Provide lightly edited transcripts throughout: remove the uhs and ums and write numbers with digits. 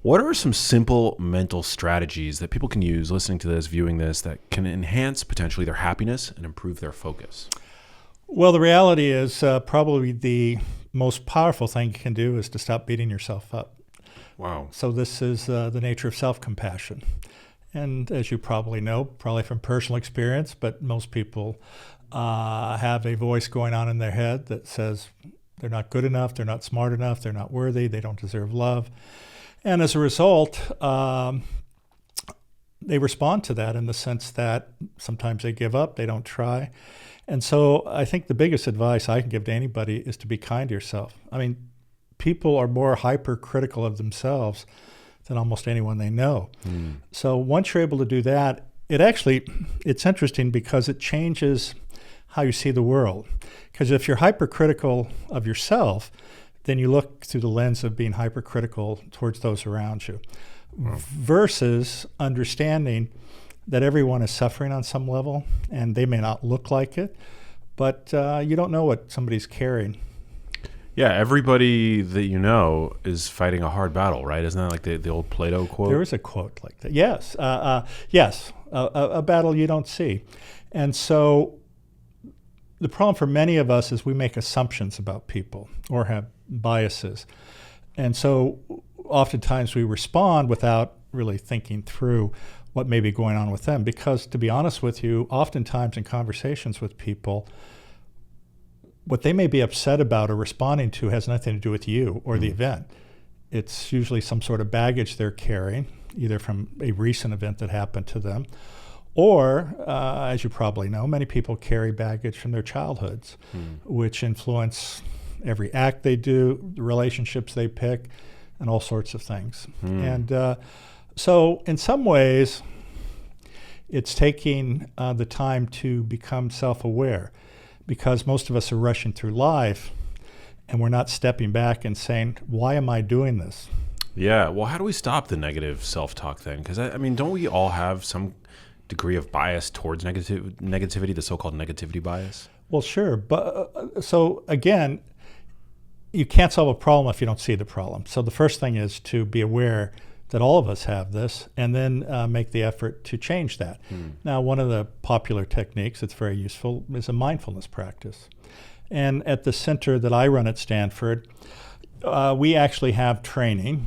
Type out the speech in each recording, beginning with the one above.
What are some simple mental strategies that people can use listening to this, viewing this, that can enhance potentially their happiness and improve their focus? Well, the reality is probably the most powerful thing you can do is to stop beating yourself up. Wow. So this is the nature of self-compassion. And as you probably know, probably from personal experience, but most people have a voice going on in their head that says they're not good enough, they're not smart enough, they're not worthy, they don't deserve love. And as a result, they respond to that in the sense that sometimes they give up, they don't try. And so I think the biggest advice I can give to anybody is to be kind to yourself. I mean, people are more hypercritical of themselves than almost anyone they know. So once you're able to do that, it's interesting because it changes how you see the world. Because if you're hypercritical of yourself, then you look through the lens of being hypercritical towards those around you. Wow. Versus understanding that everyone is suffering on some level, and they may not look like it, but you don't know what somebody's carrying. Yeah, everybody that you know is fighting a hard battle, right? Isn't that like the old Plato quote? There is a quote like that. Yes, yes, a battle you don't see. And so the problem for many of us is we make assumptions about people or have biases. And so oftentimes we respond without really thinking through what may be going on with them. Because to be honest with you, oftentimes in conversations with people, what they may be upset about or responding to has nothing to do with you or the event. It's usually some sort of baggage they're carrying, either from a recent event that happened to them, or, as you probably know, many people carry baggage from their childhoods, which influence every act they do, the relationships they pick, and all sorts of things. And so in some ways, it's taking the time to become self-aware, because most of us are rushing through life and we're not stepping back and saying, why am I doing this? Yeah. Well, how do we stop the negative self-talk then? Because, I mean, don't we all have some degree of bias towards negativity, the so-called negativity bias? Well, sure. But so again, you can't solve a problem if you don't see the problem. So the first thing is to be aware that all of us have this, and then make the effort to change that. Now, one of the popular techniques that's very useful is a mindfulness practice. And at the center that I run at Stanford, we actually have training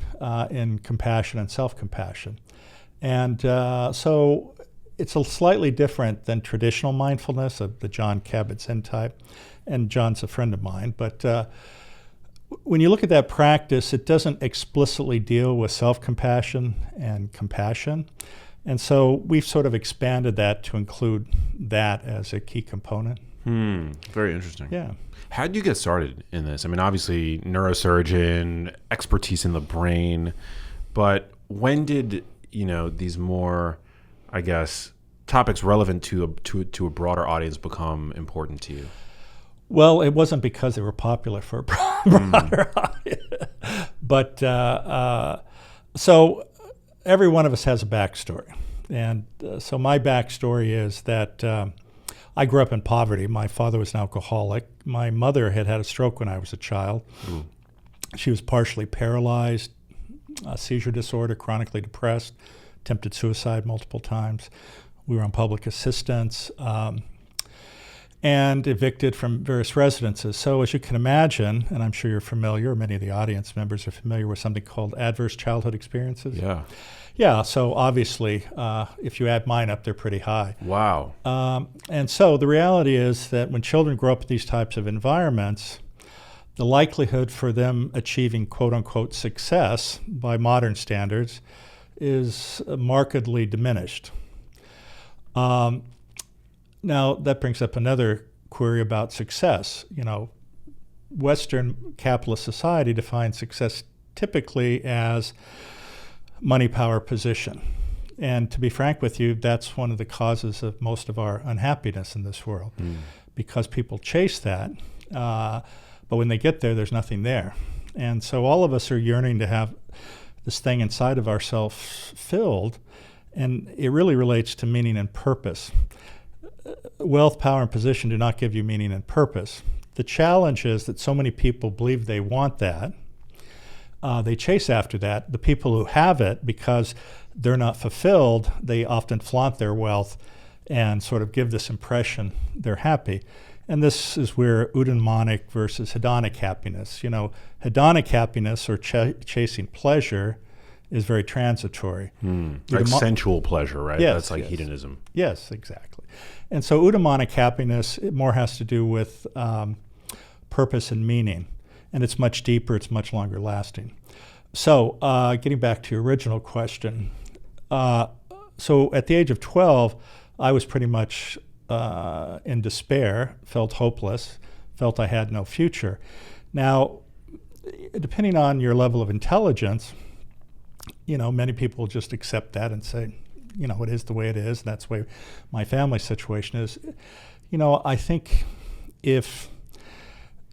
in compassion and self-compassion. And so it's a slightly different than traditional mindfulness of the John Kabat-Zinn type. And John's a friend of mine, but when you look at that practice, it doesn't explicitly deal with self-compassion and compassion. And so we've sort of expanded that to include that as a key component. Very interesting. Yeah. How did you get started in this? I mean, obviously, neurosurgeon, expertise in the brain, but when did, these more, I guess, topics relevant to a broader audience become important to you? Well, it wasn't because they were popular for a broader audience. But so every one of us has a backstory. And so my backstory is that I grew up in poverty. My father was an alcoholic. My mother had had a stroke when I was a child. She was partially paralyzed, seizure disorder, chronically depressed, attempted suicide multiple times. We were on public assistance. And evicted from various residences. So as you can imagine, and I'm sure you're familiar, or many of the audience members are familiar with something called adverse childhood experiences. Yeah. Yeah, so obviously, if you add mine up, they're pretty high. Wow. And so the reality is that when children grow up in these types of environments, the likelihood for them achieving quote-unquote success by modern standards is markedly diminished. Now, that brings up another query about success. Western capitalist society defines success typically as money, power, position. And to be frank with you, that's one of the causes of most of our unhappiness in this world, because people chase that, but when they get there, there's nothing there. And so all of us are yearning to have this thing inside of ourselves filled, and it really relates to meaning and purpose. Wealth, power, and position do not give you meaning and purpose. The challenge is that so many people believe they want that, they chase after that. The people who have it, because they're not fulfilled, they often flaunt their wealth and sort of give this impression they're happy. And this is where eudaimonic versus hedonic happiness. Hedonic happiness, or chasing pleasure, is very transitory. Like sensual pleasure, right? Yes, That's like yes. hedonism. Yes, exactly. And so eudaimonic happiness, it more has to do with purpose and meaning. And it's much deeper, it's much longer lasting. So getting back to your original question, so at the age of 12, I was pretty much in despair, felt hopeless, felt I had no future. Now, depending on your level of intelligence, many people just accept that and say, it is the way it is. That's the way my family situation is. I think if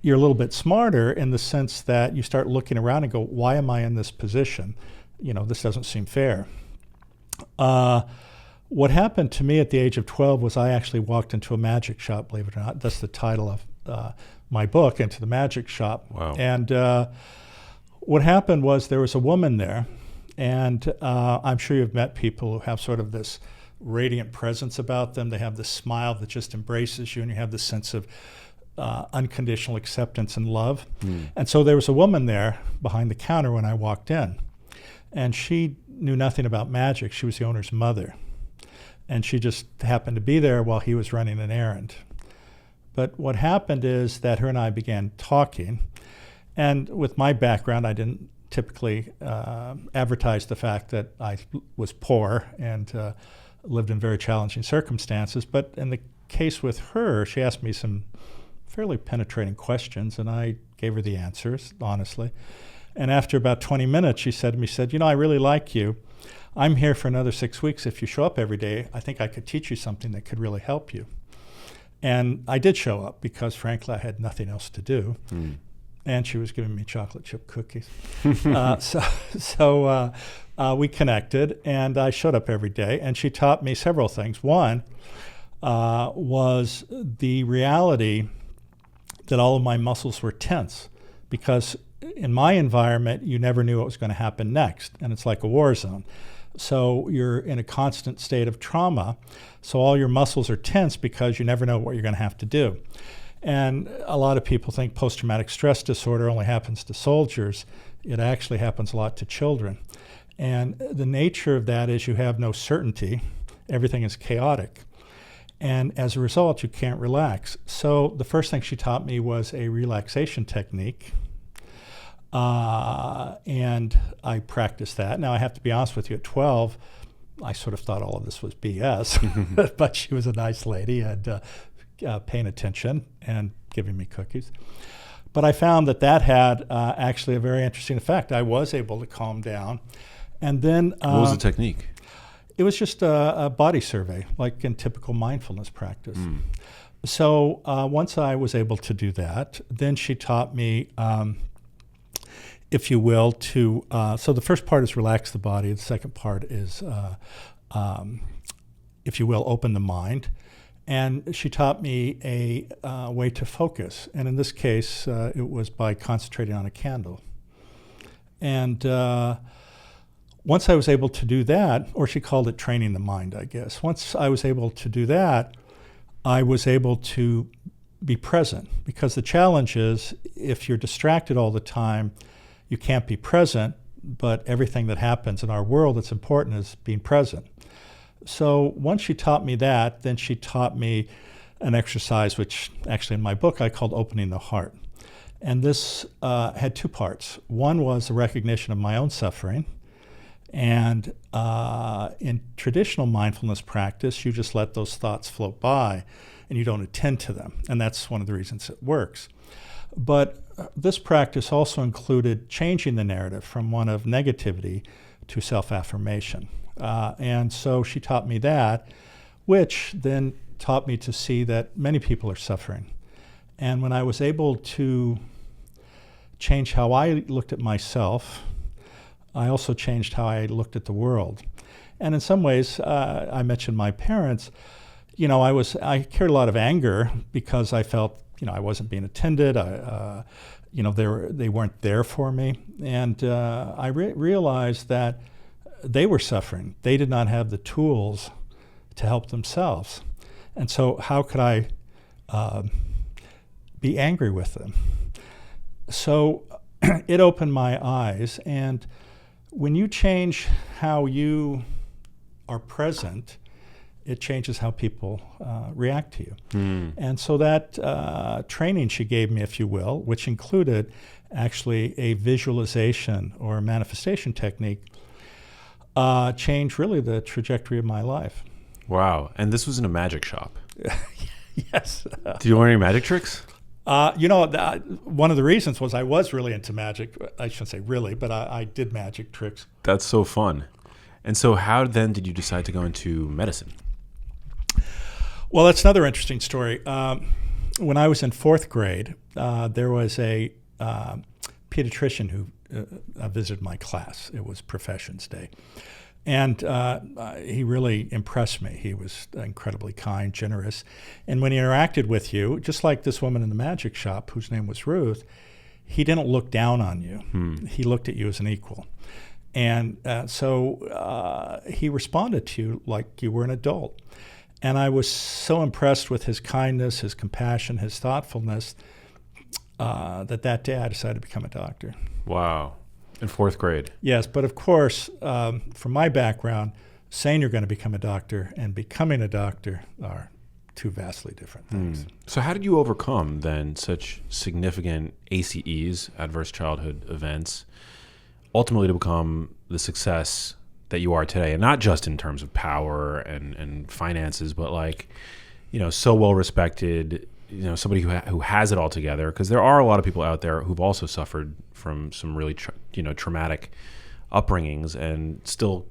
you're a little bit smarter, in the sense that you start looking around and go, why am I in this position? This doesn't seem fair. What happened to me at the age of 12 was I actually walked into a magic shop, believe it or not. That's the title of my book, Into the Magic Shop. Wow. And what happened was there was a woman there, and I'm sure you've met people who have sort of this radiant presence about them. They have this smile that just embraces you, and you have this sense of unconditional acceptance and love. And so there was a woman there behind the counter when I walked in, and she knew nothing about magic. She was the owner's mother, and she just happened to be there while he was running an errand. But what happened is that her and I began talking, and with my background, I didn't typically advertise the fact that I was poor and lived in very challenging circumstances. But in the case with her, she asked me some fairly penetrating questions, and I gave her the answers, honestly. And after about 20 minutes, she said to me, I really like you. I'm here for another 6 weeks. If you show up every day, I think I could teach you something that could really help you. And I did show up because, frankly, I had nothing else to do. And she was giving me chocolate chip cookies. So we connected, and I showed up every day, and she taught me several things. One was the reality that all of my muscles were tense, because in my environment, you never knew what was going to happen next, and it's like a war zone. So you're in a constant state of trauma, so all your muscles are tense because you never know what you're going to have to do. And a lot of people think post-traumatic stress disorder only happens to soldiers. It actually happens a lot to children. And the nature of that is you have no certainty. Everything is chaotic. And as a result, you can't relax. So the first thing she taught me was a relaxation technique. And I practiced that. Now, I have to be honest with you, at 12, I sort of thought all of this was BS. But she was a nice lady and paying attention and giving me cookies. But I found that had actually a very interesting effect. I was able to calm down. And then what was the technique? It was just a body survey, like in typical mindfulness practice. So once I was able to do that, then she taught me, if you will, to, so the first part is relax the body. The second part is, if you will, open the mind. And she taught me a way to focus. And in this case, it was by concentrating on a candle. And once I was able to do that, or she called it training the mind, I guess. Once I was able to do that, I was able to be present. Because the challenge is, if you're distracted all the time, you can't be present, but everything that happens in our world that's important is being present. So once she taught me that, then she taught me an exercise, which actually in my book I called Opening the Heart. And this had two parts. One was the recognition of my own suffering. And in traditional mindfulness practice, you just let those thoughts float by and you don't attend to them. And that's one of the reasons it works. But this practice also included changing the narrative from one of negativity to self-affirmation. And so she taught me that, which then taught me to see that many people are suffering. And when I was able to change how I looked at myself, I also changed how I looked at the world. And in some ways, I mentioned my parents, I carried a lot of anger because I felt, I wasn't being attended. they weren't there for me. And I realized that they were suffering. They did not have the tools to help themselves. And so how could I be angry with them? So it opened my eyes. And when you change how you are present, it changes how people react to you. And so that training she gave me, if you will, which included actually a visualization or a manifestation technique, changed really the trajectory of my life. Wow. And this was in a magic shop. Yes. Do you learn any magic tricks? One of the reasons was I was really into magic. I shouldn't say really, but I did magic tricks. That's so fun. And so how then did you decide to go into medicine? Well, that's another interesting story. When I was in fourth grade, there was a pediatrician who visited my class. It was Professions Day. And he really impressed me. He was incredibly kind, generous. And when he interacted with you, just like this woman in the magic shop, whose name was Ruth, he didn't look down on you. He looked at you as an equal. And so he responded to you like you were an adult. And I was so impressed with his kindness, his compassion, his thoughtfulness, that day I decided to become a doctor. Wow. In fourth grade? Yes, but of course, from my background, saying you're going to become a doctor and becoming a doctor are two vastly different things. So how did you overcome then such significant ACEs, adverse childhood events, ultimately to become the success that you are today? And not just in terms of power and finances, but like, so well respected, somebody who has it all together, because there are a lot of people out there who've also suffered from some really traumatic upbringings and still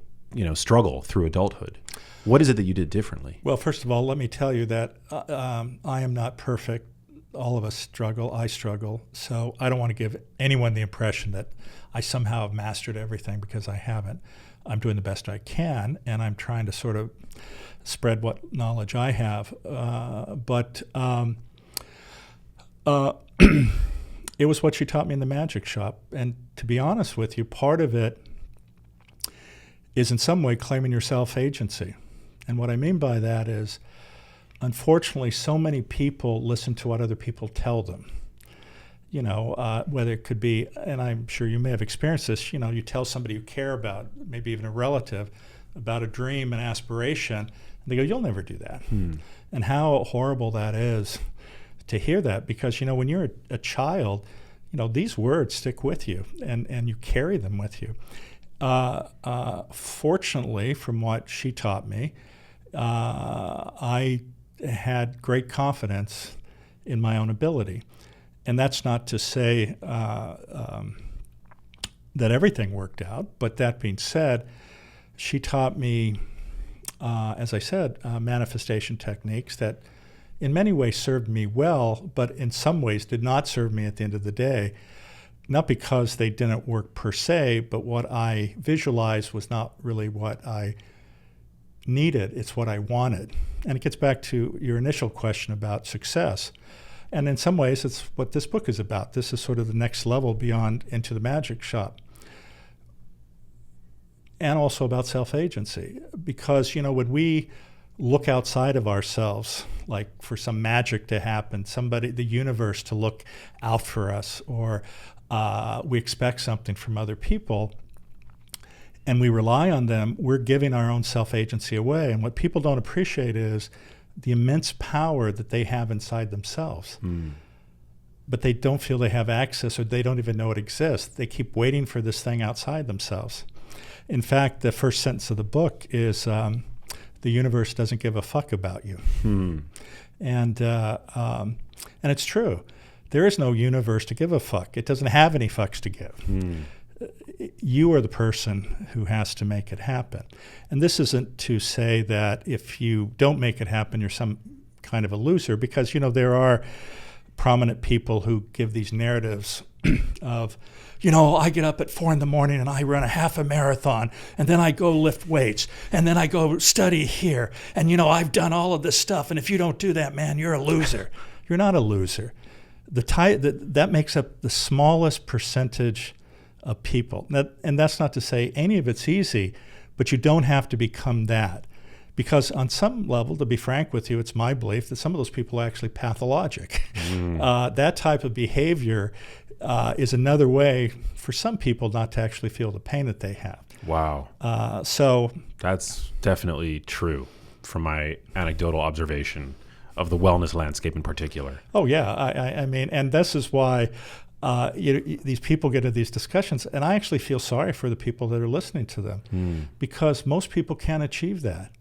struggle through adulthood. What is it that you did differently? Well, first of all, let me tell you that I am not perfect. All of us struggle. I struggle. So I don't want to give anyone the impression that I somehow have mastered everything, because I haven't. I'm doing the best I can, and I'm trying to sort of spread what knowledge I have. But it was what she taught me in the magic shop. And to be honest with you, part of it is in some way claiming your self-agency. And what I mean by that is, unfortunately, so many people listen to what other people tell them. Whether it could be, and I'm sure you may have experienced this, you tell somebody you care about, maybe even a relative, about a dream and aspiration, and they go, you'll never do that. And how horrible that is to hear that, because, when you're a child, these words stick with you and you carry them with you. Fortunately, from what she taught me, I had great confidence in my own ability. And that's not to say that everything worked out, but that being said, she taught me, as I said, manifestation techniques that in many ways served me well, but in some ways did not serve me at the end of the day, not because they didn't work per se, but what I visualized was not really what I needed, it's what I wanted. And it gets back to your initial question about success. And in some ways, it's what this book is about. This is sort of the next level beyond Into the Magic Shop. And also about self-agency. Because, when we look outside of ourselves, like for some magic to happen, the universe to look out for us, or we expect something from other people, and we rely on them, we're giving our own self-agency away. And what people don't appreciate is the immense power that they have inside themselves. But they don't feel they have access, or they don't even know it exists. They keep waiting for this thing outside themselves. In fact, the first sentence of the book is, the universe doesn't give a fuck about you. And it's true. There is no universe to give a fuck. It doesn't have any fucks to give. You are the person who has to make it happen. And this isn't to say that if you don't make it happen, you're some kind of a loser, because, there are prominent people who give these narratives of, I get up at 4 a.m. and I run a half a marathon, and then I go lift weights, and then I go study here, and I've done all of this stuff, and if you don't do that, man, you're a loser. You're not a loser. that makes up the smallest percentage of people. And that's not to say any of it's easy, but you don't have to become that. Because on some level, to be frank with you, it's my belief that some of those people are actually pathologic. That type of behavior is another way for some people not to actually feel the pain that they have. Wow. So that's definitely true from my anecdotal observation of the wellness landscape in particular. Oh, yeah. I mean, and this is why these people get into these discussions, and I actually feel sorry for the people that are listening to them because most people can't achieve that.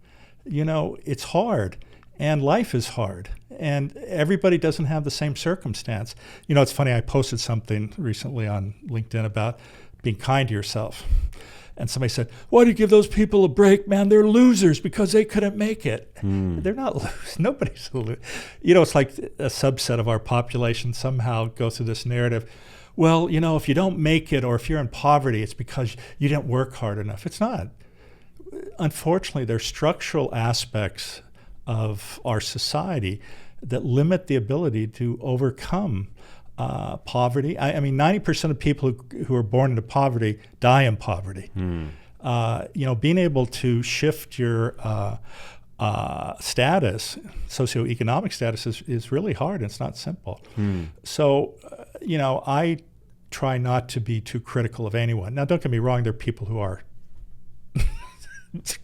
It's hard, and life is hard, and everybody doesn't have the same circumstance. It's funny, I posted something recently on LinkedIn about being kind to yourself. And somebody said, why do you give those people a break, man? They're losers because they couldn't make it. They're not losers. Nobody's a loser. It's like a subset of our population somehow go through this narrative. Well, if you don't make it or if you're in poverty, it's because you didn't work hard enough. It's not. Unfortunately, there are structural aspects of our society that limit the ability to overcome poverty. I mean, 90% of people who are born into poverty die in poverty. Being able to shift your status, socioeconomic status, is really hard. It's not simple. So, I try not to be too critical of anyone. Now, don't get me wrong. There are people who are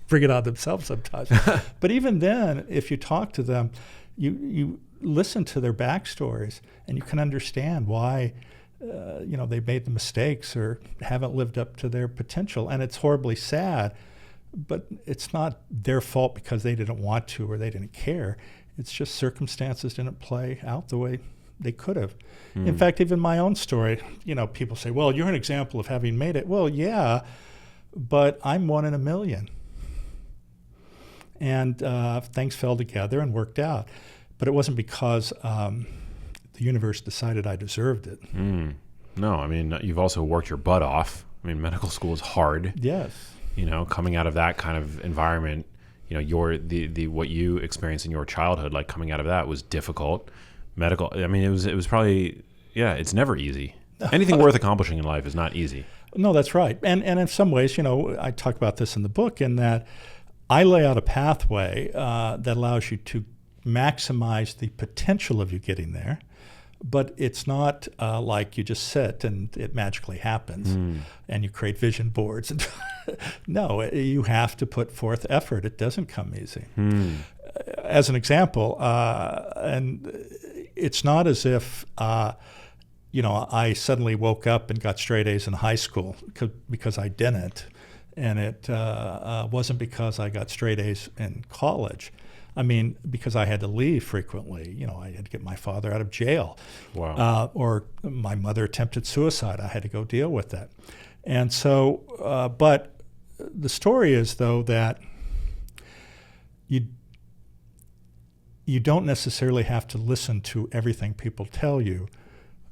bring it on themselves sometimes. But even then, if you talk to them, you listen to their backstories, and you can understand why they made the mistakes or haven't lived up to their potential. And it's horribly sad, but it's not their fault because they didn't want to or they didn't care. It's just circumstances didn't play out the way they could have. In fact, even my own story, people say, well, you're an example of having made it. Well, yeah, but I'm 1 in a million. And things fell together and worked out. But it wasn't because the universe decided I deserved it. No, I mean, you've also worked your butt off. I mean, medical school is hard. Yes. Coming out of that kind of environment, what you experienced in your childhood, like coming out of that was difficult. Medical, I mean, it was probably, it's never easy. Anything worth accomplishing in life is not easy. No, that's right. And in some ways, I talk about this in the book in that I lay out a pathway that allows you to maximize the potential of you getting there, but it's not like you just sit and it magically happens and you create vision boards. No, you have to put forth effort. It doesn't come easy. As an example, and it's not as if I suddenly woke up and got straight A's in high school because I didn't. And it wasn't because I got straight A's in college. I mean, because I had to leave frequently. I had to get my father out of jail. Wow. Or my mother attempted suicide. I had to go deal with that. And so, but the story is, though, that you don't necessarily have to listen to everything people tell you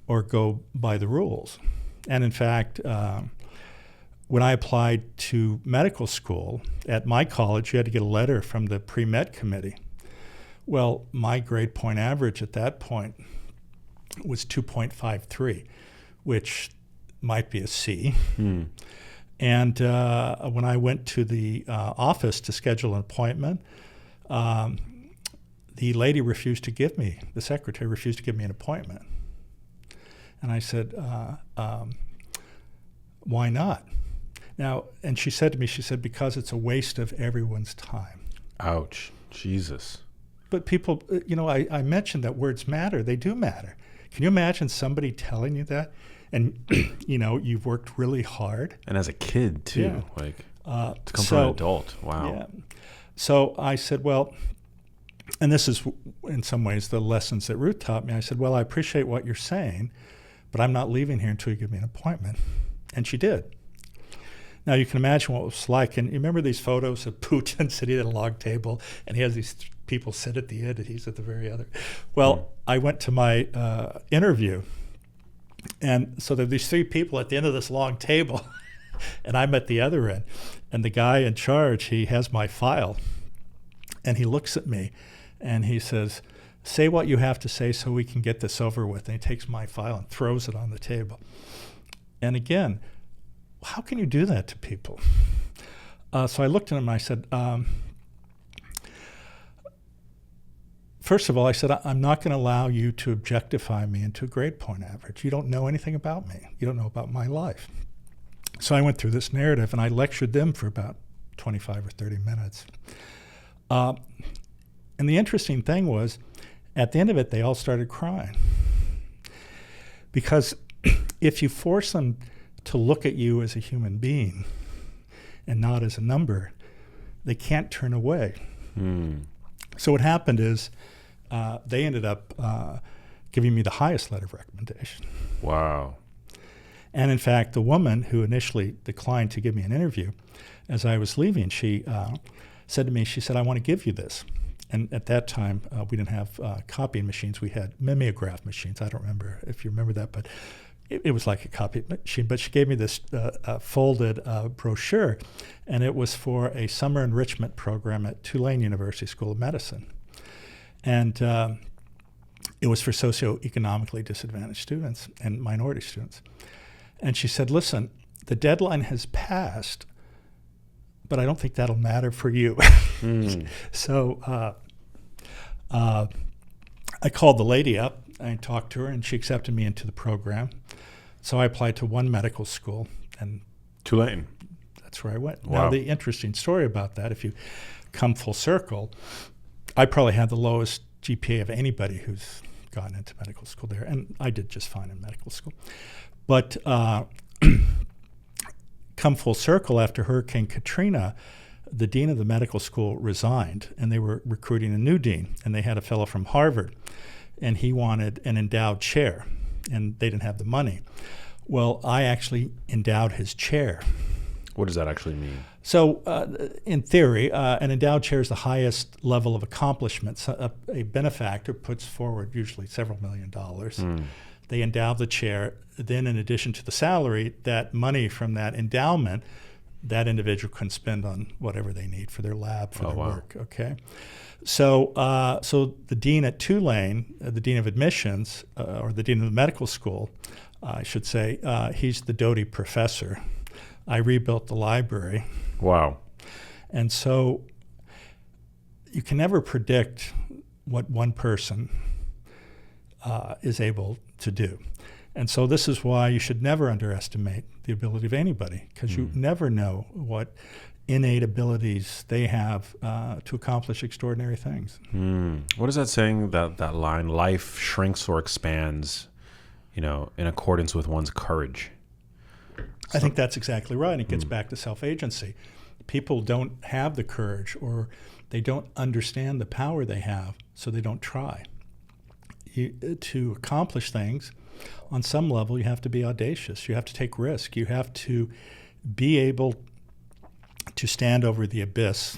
or go by the rules. And in fact, when I applied to medical school at my college, you had to get a letter from the pre-med committee. Well, my grade point average at that point was 2.53, which might be a C. And when I went to the office to schedule an appointment, the lady refused to give me, the secretary refused to give me an appointment. And I said, why not? Now, and she said to me, because it's a waste of everyone's time. Ouch. Jesus. But people, I mentioned that words matter. They do matter. Can you imagine somebody telling you that? And, you've worked really hard. And as a kid, too. Yeah. To come from an adult. Wow. Yeah. So I said, well, and this is in some ways the lessons that Ruth taught me. I said, well, I appreciate what you're saying, but I'm not leaving here until you give me an appointment. And she did. Now, you can imagine what it was like. And you remember these photos of Putin sitting at a long table, and he has these people sit at the end, and he's at the very other. Well, I went to my interview, and so there are these 3 people at the end of this long table, and I'm at the other end. And the guy in charge, he has my file, and he looks at me, and he says, say what you have to say so we can get this over with. And he takes my file and throws it on the table. And again, how can you do that to people? So I looked at him and I said, first of all, I said, I'm not going to allow you to objectify me into a grade point average. You don't know anything about me. You don't know about my life. So I went through this narrative and I lectured them for about 25 or 30 minutes. And the interesting thing was, at the end of it, they all started crying. Because if you force them to look at you as a human being and not as a number, they can't turn away. So what happened is they ended up giving me the highest letter of recommendation. Wow. And in fact, the woman who initially declined to give me an interview, as I was leaving, she said to me, she said, I want to give you this. And at that time, we didn't have copying machines. We had mimeograph machines. I don't remember if you remember that, but it was like a copy machine. But she gave me this folded brochure, and it was for a summer enrichment program at Tulane University School of Medicine. And it was for socioeconomically disadvantaged students and minority students. And she said, listen, the deadline has passed, but I don't think that'll matter for you. So I called the lady up. I talked to her, and she accepted me into the program. So I applied to one medical school. And Tulane. That's where I went. Wow. Now, the interesting story about that, if you come full circle, I probably had the lowest GPA of anybody who's gotten into medical school there. And I did just fine in medical school. But come full circle, after Hurricane Katrina, the dean of the medical school resigned, and they were recruiting a new dean. And they had a fellow from Harvard, and he wanted an endowed chair, and they didn't have the money. Well, I actually endowed his chair. What does that actually mean? So in theory, an endowed chair is the highest level of accomplishment. So a benefactor puts forward usually several $1 million. They endow the chair. Then in addition to the salary, that money from that endowment, that individual can spend on whatever they need for their lab, for their work. Okay. So the dean at Tulane, the dean of admissions, or the dean of the medical school, I should say, he's the Doty professor. I rebuilt the library. Wow. And so you can never predict what one person is able to do. And so this is why you should never underestimate the ability of anybody, because you never know what innate abilities they have to accomplish extraordinary things. What is that saying, that line, life shrinks or expands, in accordance with one's courage? I think that's exactly right. And it gets back to self-agency. People don't have the courage, or they don't understand the power they have, so they don't try. To accomplish things, on some level, you have to be audacious. You have to take risk. You have to be able to stand over the abyss,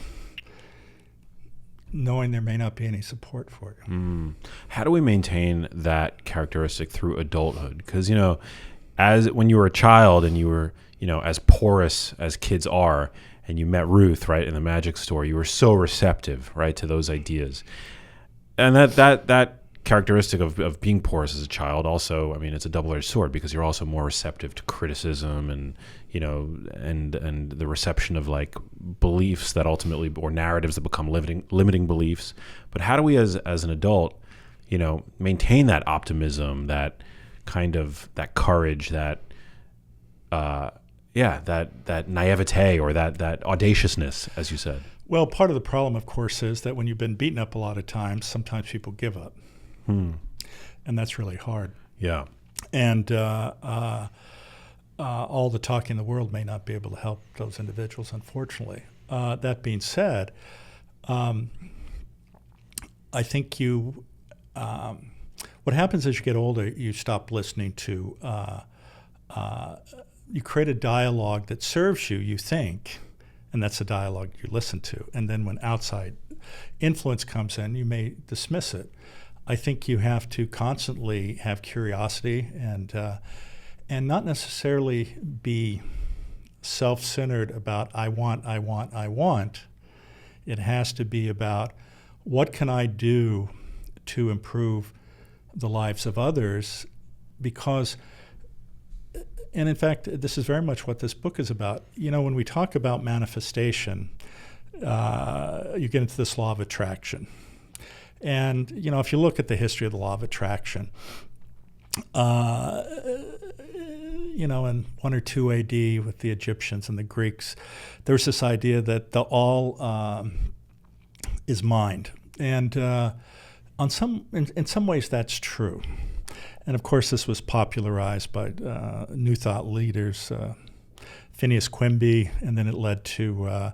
knowing there may not be any support for you. How do we maintain that characteristic through adulthood? Because, as when you were a child and you were, as porous as kids are, and you met Ruth, right, in the magic store, you were so receptive, right, to those ideas. And that characteristic of being porous as a child also, it's a double-edged sword, because you're also more receptive to criticism and, and the reception of like beliefs that ultimately, or narratives that become limiting beliefs. But how do we as an adult, maintain that optimism, that kind of that courage, that naivete, or that audaciousness, as you said? Well, part of the problem, of course, is that when you've been beaten up a lot of times, sometimes people give up. And that's really hard. Yeah. And all the talking in the world may not be able to help those individuals, unfortunately. That being said, I think what happens as you get older, you stop listening to, you create a dialogue that serves you, you think, and that's the dialogue you listen to. And then when outside influence comes in, you may dismiss it. I think you have to constantly have curiosity and not necessarily be self-centered about I want. It has to be about what can I do to improve the lives of others, because, and in fact, this is very much what this book is about. You know, when we talk about manifestation, you get into this law of attraction. And, you know, if you look at the history of the law of attraction, you know, in 1 or 2 AD with the Egyptians and the Greeks, there's this idea that the all is mind. And in some ways that's true. And of course this was popularized by New Thought leaders, Phineas Quimby, and then it led to,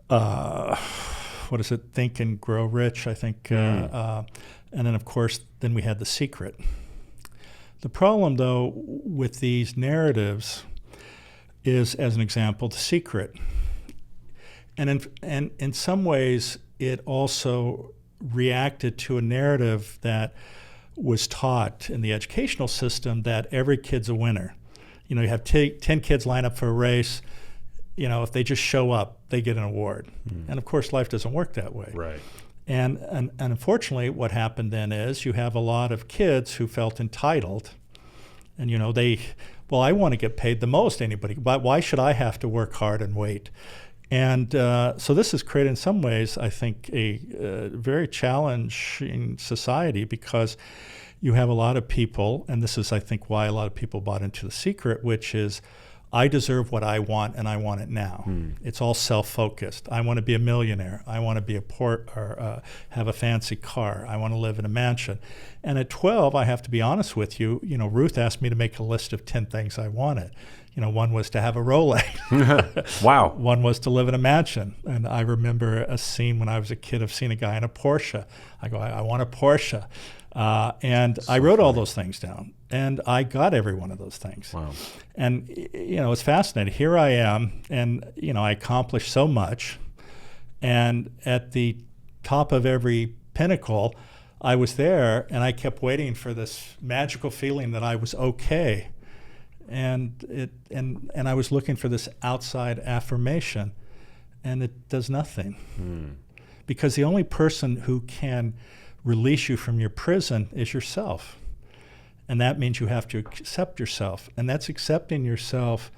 what is it, Think and Grow Rich, I think. And then of course, then we had The Secret. The problem, though, with these narratives is, as an example, The Secret. And in some ways, it also reacted to a narrative that was taught in the educational system that every kid's a winner. You know, you have 10 kids line up for a race. You know, if they just show up, they get an award. And of course, life doesn't work that way. Right. And unfortunately, what happened then is you have a lot of kids who felt entitled. And, you know, I want to get paid the most anybody, but why should I have to work hard and wait? And so this has created, in some ways, I think, a very challenging society, because you have a lot of people, and this is, I think, why a lot of people bought into The Secret, which is, I deserve what I want, and I want it now. It's all self-focused. I want to be a millionaire. I want to be have a fancy car. I want to live in a mansion. And at 12, I have to be honest with you, you know, Ruth asked me to make a list of 10 things I wanted. You know, one was to have a Rolex. Wow. One was to live in a mansion. And I remember a scene when I was a kid of seeing a guy in a Porsche. I go, I want a Porsche. And I wrote all those things down, and I got every one of those things. Wow. And, you know, it's fascinating. Here I am, and, you know, I accomplished so much. And at the top of every pinnacle, I was there, and I kept waiting for this magical feeling that I was okay. And I was looking for this outside affirmation, and it does nothing. Because the only person who can release you from your prison is yourself. And that means you have to accept yourself. And that's accepting yourself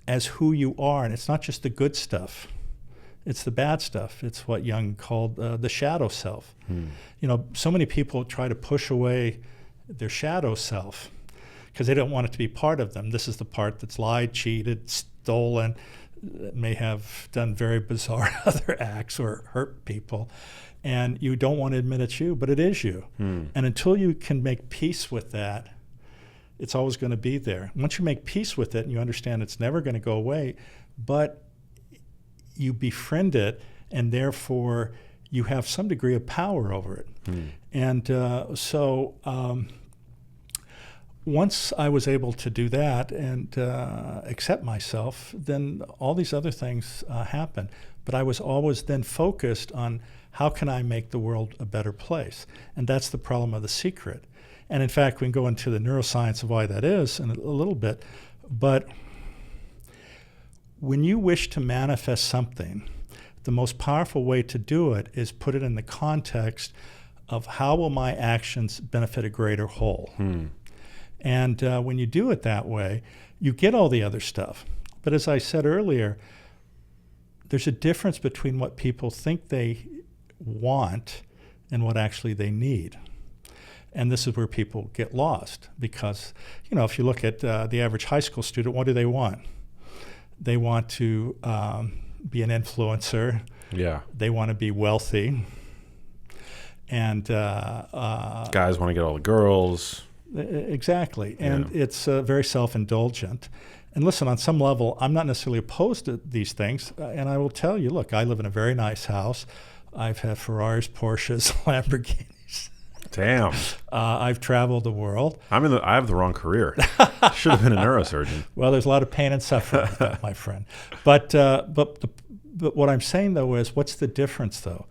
as who you are. And it's not just the good stuff. It's the bad stuff. It's what Jung called the shadow self. You know, so many people try to push away their shadow self because they don't want it to be part of them. This is the part that's lied, cheated, stolen, may have done very bizarre other acts or hurt people. And you don't want to admit it's you, but it is you. And until you can make peace with that, it's always going to be there. Once you make peace with it and you understand it's never going to go away, but you befriend it, and therefore you have some degree of power over it. And so once I was able to do that and accept myself, then all these other things happen. But I was always then focused on, how can I make the world a better place? And that's the problem of The Secret. And in fact, we can go into the neuroscience of why that is in a little bit. But when you wish to manifest something, the most powerful way to do it is put it in the context of, how will my actions benefit a greater whole? And when you do it that way, you get all the other stuff. But as I said earlier, there's a difference between what people think they want and what actually they need. And this is where people get lost, because, you know, if you look at the average high school student, what do they want? They want to be an influencer. Yeah. They want to be wealthy. And guys want to get all the girls. Exactly. And it's very self-indulgent. And listen, on some level, I'm not necessarily opposed to these things. And I will tell you, look, I live in a very nice house. I've had Ferraris, Porsches, Lamborghinis. Damn. I've traveled the world. I have the wrong career. Should have been a neurosurgeon. Well, there's a lot of pain and suffering with that, my friend. But what I'm saying, though, is, what's the difference, though?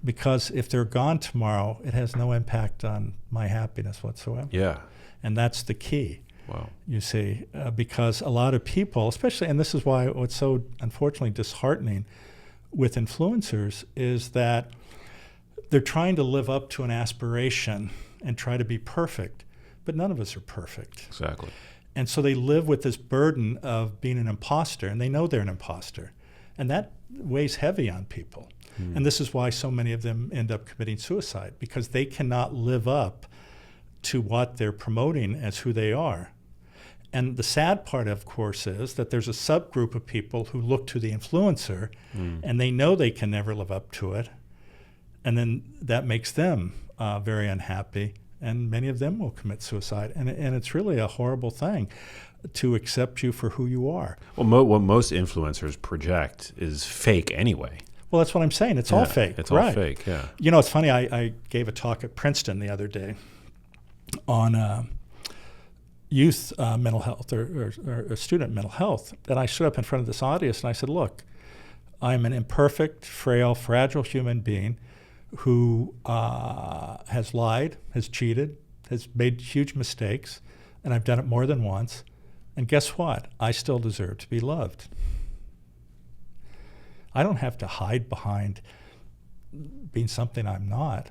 Because if they're gone tomorrow, it has no impact on my happiness whatsoever. Yeah. And that's the key. Wow. You see, because a lot of people, especially, and this is why what's so unfortunately disheartening with influencers, is that they're trying to live up to an aspiration and try to be perfect, but none of us are perfect. Exactly. And so they live with this burden of being an imposter, and they know they're an imposter. And that weighs heavy on people. And this is why so many of them end up committing suicide, because they cannot live up to what they're promoting as who they are. And the sad part, of course, is that there's a subgroup of people who look to the influencer and they know they can never live up to it. And then that makes them very unhappy. And many of them will commit suicide. And it's really a horrible thing to accept you for who you are. Well, what most influencers project is fake anyway. Well, that's what I'm saying. It's all fake. It's all fake, yeah. You know, it's funny. I gave a talk at Princeton the other day on youth mental health or student mental health. And I stood up in front of this audience and I said, look, I'm an imperfect, frail, fragile human being who has lied, has cheated, has made huge mistakes, and I've done it more than once. And guess what? I still deserve to be loved. I don't have to hide behind being something I'm not.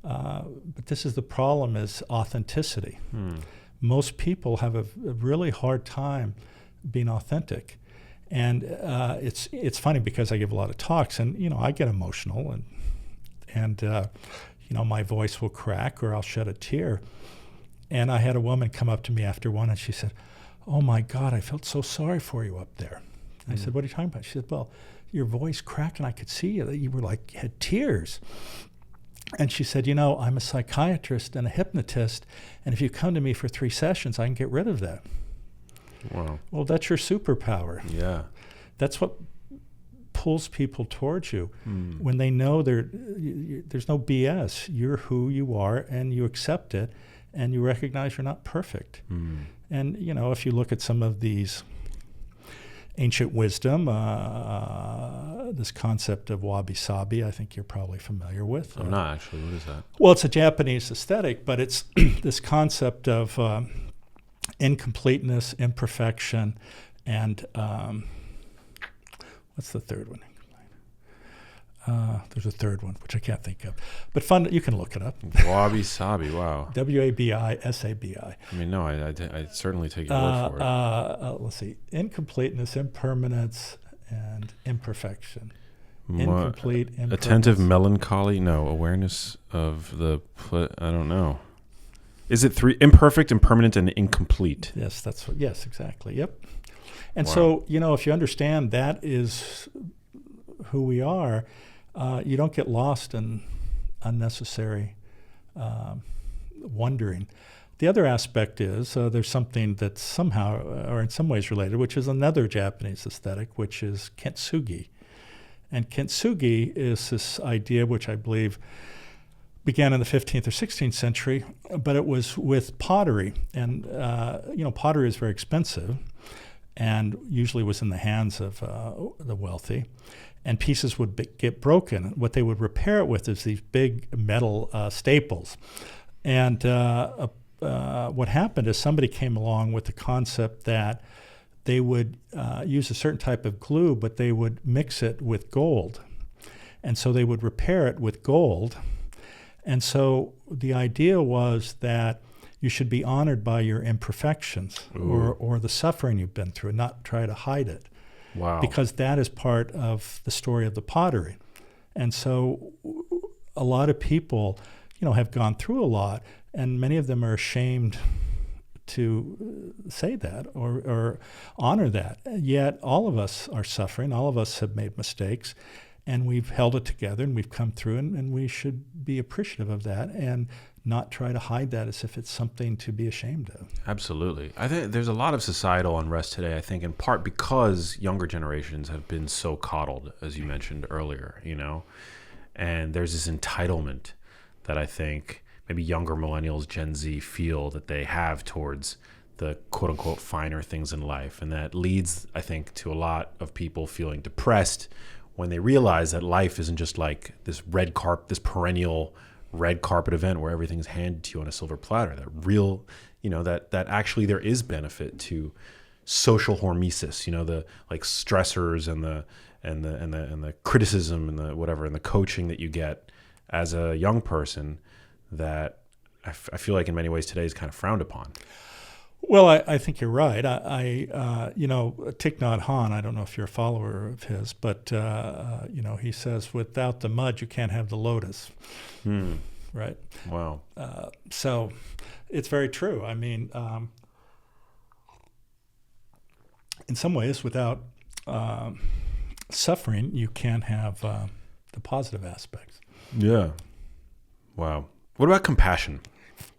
But this is the problem, is authenticity. Most people have a really hard time being authentic. And it's funny because I give a lot of talks and, you know, I get emotional and you know, my voice will crack or I'll shed a tear. And I had a woman come up to me after one and she said, oh my God, I felt so sorry for you up there. I said, what are you talking about? She said, well, your voice cracked and I could see you. You were like, you had tears. And she said, you know, I'm a psychiatrist and a hypnotist, and if you come to me for 3 sessions, I can get rid of that. Wow. Well, that's your superpower. Yeah. That's what pulls people towards you. When they know there's no BS. You're who you are, and you accept it, and you recognize you're not perfect. And, you know, if you look at some of these ancient wisdom, this concept of wabi-sabi, I think you're probably familiar with. I'm not actually. What is that? Well, it's a Japanese aesthetic, but it's this concept of incompleteness, imperfection, and what's the third one? There's a third one, which I can't think of. But fun, you can look it up. Wabi-sabi, wow. Wabi-sabi. I mean, no, I certainly take your word for it. Let's see. Incompleteness, impermanence, and imperfection. Incomplete, impermanence. Attentive melancholy? No. Awareness of the, I don't know. Is it 3? Imperfect, impermanent, and incomplete? Yes, that's what, yes, exactly. Yep. And so, you know, if you understand that is who we are, you don't get lost in unnecessary wondering. The other aspect is there's something that's somehow or in some ways related, which is another Japanese aesthetic, which is kintsugi. And kintsugi is this idea which I believe began in the 15th or 16th century, but it was with pottery. And, you know, pottery is very expensive and usually was in the hands of the wealthy. And pieces would get broken. What they would repair it with is these big metal staples. And what happened is somebody came along with the concept that they would use a certain type of glue, but they would mix it with gold. And so they would repair it with gold. And so the idea was that you should be honored by your imperfections or the suffering you've been through, and not try to hide it. Wow. Because that is part of the story of the pottery. And so a lot of people, you know, have gone through a lot, and many of them are ashamed to say that or honor that. Yet all of us are suffering. All of us have made mistakes, and we've held it together, and we've come through, and we should be appreciative of that and not try to hide that as if it's something to be ashamed of. Absolutely. I think there's a lot of societal unrest today, I think, in part because younger generations have been so coddled, as you mentioned earlier, you know, and there's this entitlement that I think maybe younger millennials, Gen Z, feel that they have towards the quote unquote finer things in life. And that leads, I think, to a lot of people feeling depressed when they realize that life isn't just like this this perennial red carpet event where everything's handed to you on a silver platter. That real, you know, that actually there is benefit to social hormesis, you know, the like stressors and the criticism and the whatever and the coaching that you get as a young person that I feel like in many ways today is kind of frowned upon. Well, I think you're right. Thich Nhat Hanh, I don't know if you're a follower of his, but, he says, without the mud, you can't have the lotus. Right? Wow. So it's very true. I mean, in some ways, without suffering, you can't have the positive aspects. Yeah. Wow. What about compassion?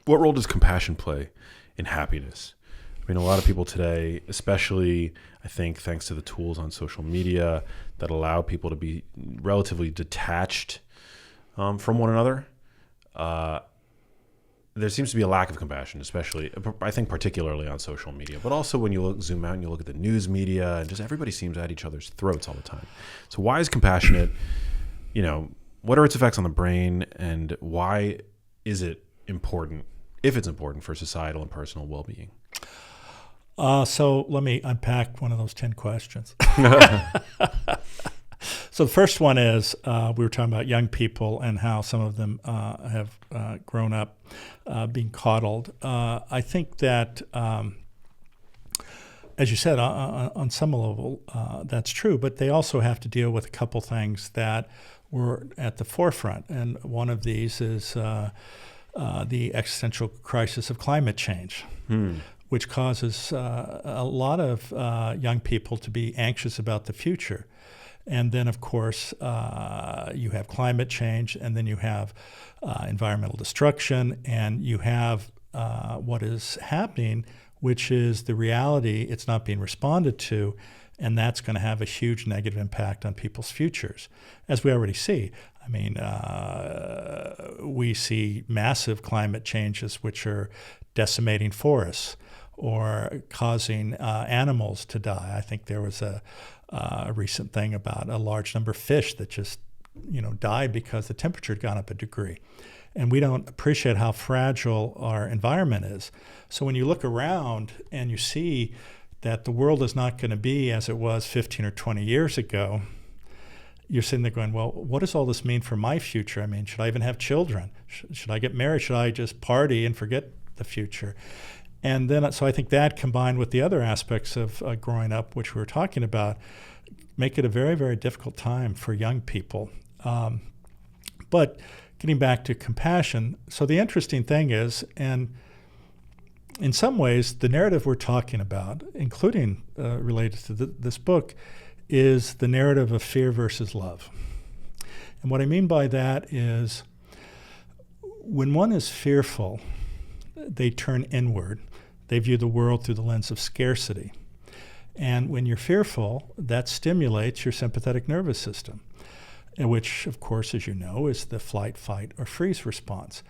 What role does compassion play in happiness? I mean, a lot of people today, especially, I think, thanks to the tools on social media that allow people to be relatively detached from one another, there seems to be a lack of compassion, especially, I think, particularly on social media. But also when you zoom out and you look at the news media, and just everybody seems at each other's throats all the time. So why is compassionate, what are its effects on the brain, and why is it important, if it's important, for societal and personal well-being? So let me unpack one of those 10 questions. So the first one is, we were talking about young people and how some of them have grown up being coddled. I think that, as you said, on some level, that's true, but they also have to deal with a couple things that were at the forefront. And one of these is the existential crisis of climate change. Which causes a lot of young people to be anxious about the future. And then, of course, you have climate change, and then you have environmental destruction, and you have what is happening, which is the reality. It's not being responded to, and that's going to have a huge negative impact on people's futures, as we already see. I mean, we see massive climate changes which are decimating forests or causing animals to die. I think there was a recent thing about a large number of fish that just, died because the temperature had gone up a degree. And we don't appreciate how fragile our environment is. So when you look around and you see that the world is not going to be as it was 15 or 20 years ago, you're sitting there going, well, what does all this mean for my future? I mean, should I even have children? Should I get married? Should I just party and forget the future? And then, so I think that combined with the other aspects of growing up, which we were talking about, make it a very, very difficult time for young people. But getting back to compassion, so the interesting thing is, and in some ways, the narrative we're talking about, including related to this book, is the narrative of fear versus love. And what I mean by that is when one is fearful, they turn inward. They view the world through the lens of scarcity. And when you're fearful, that stimulates your sympathetic nervous system, which, of course, as you know, is the flight, fight, or freeze response.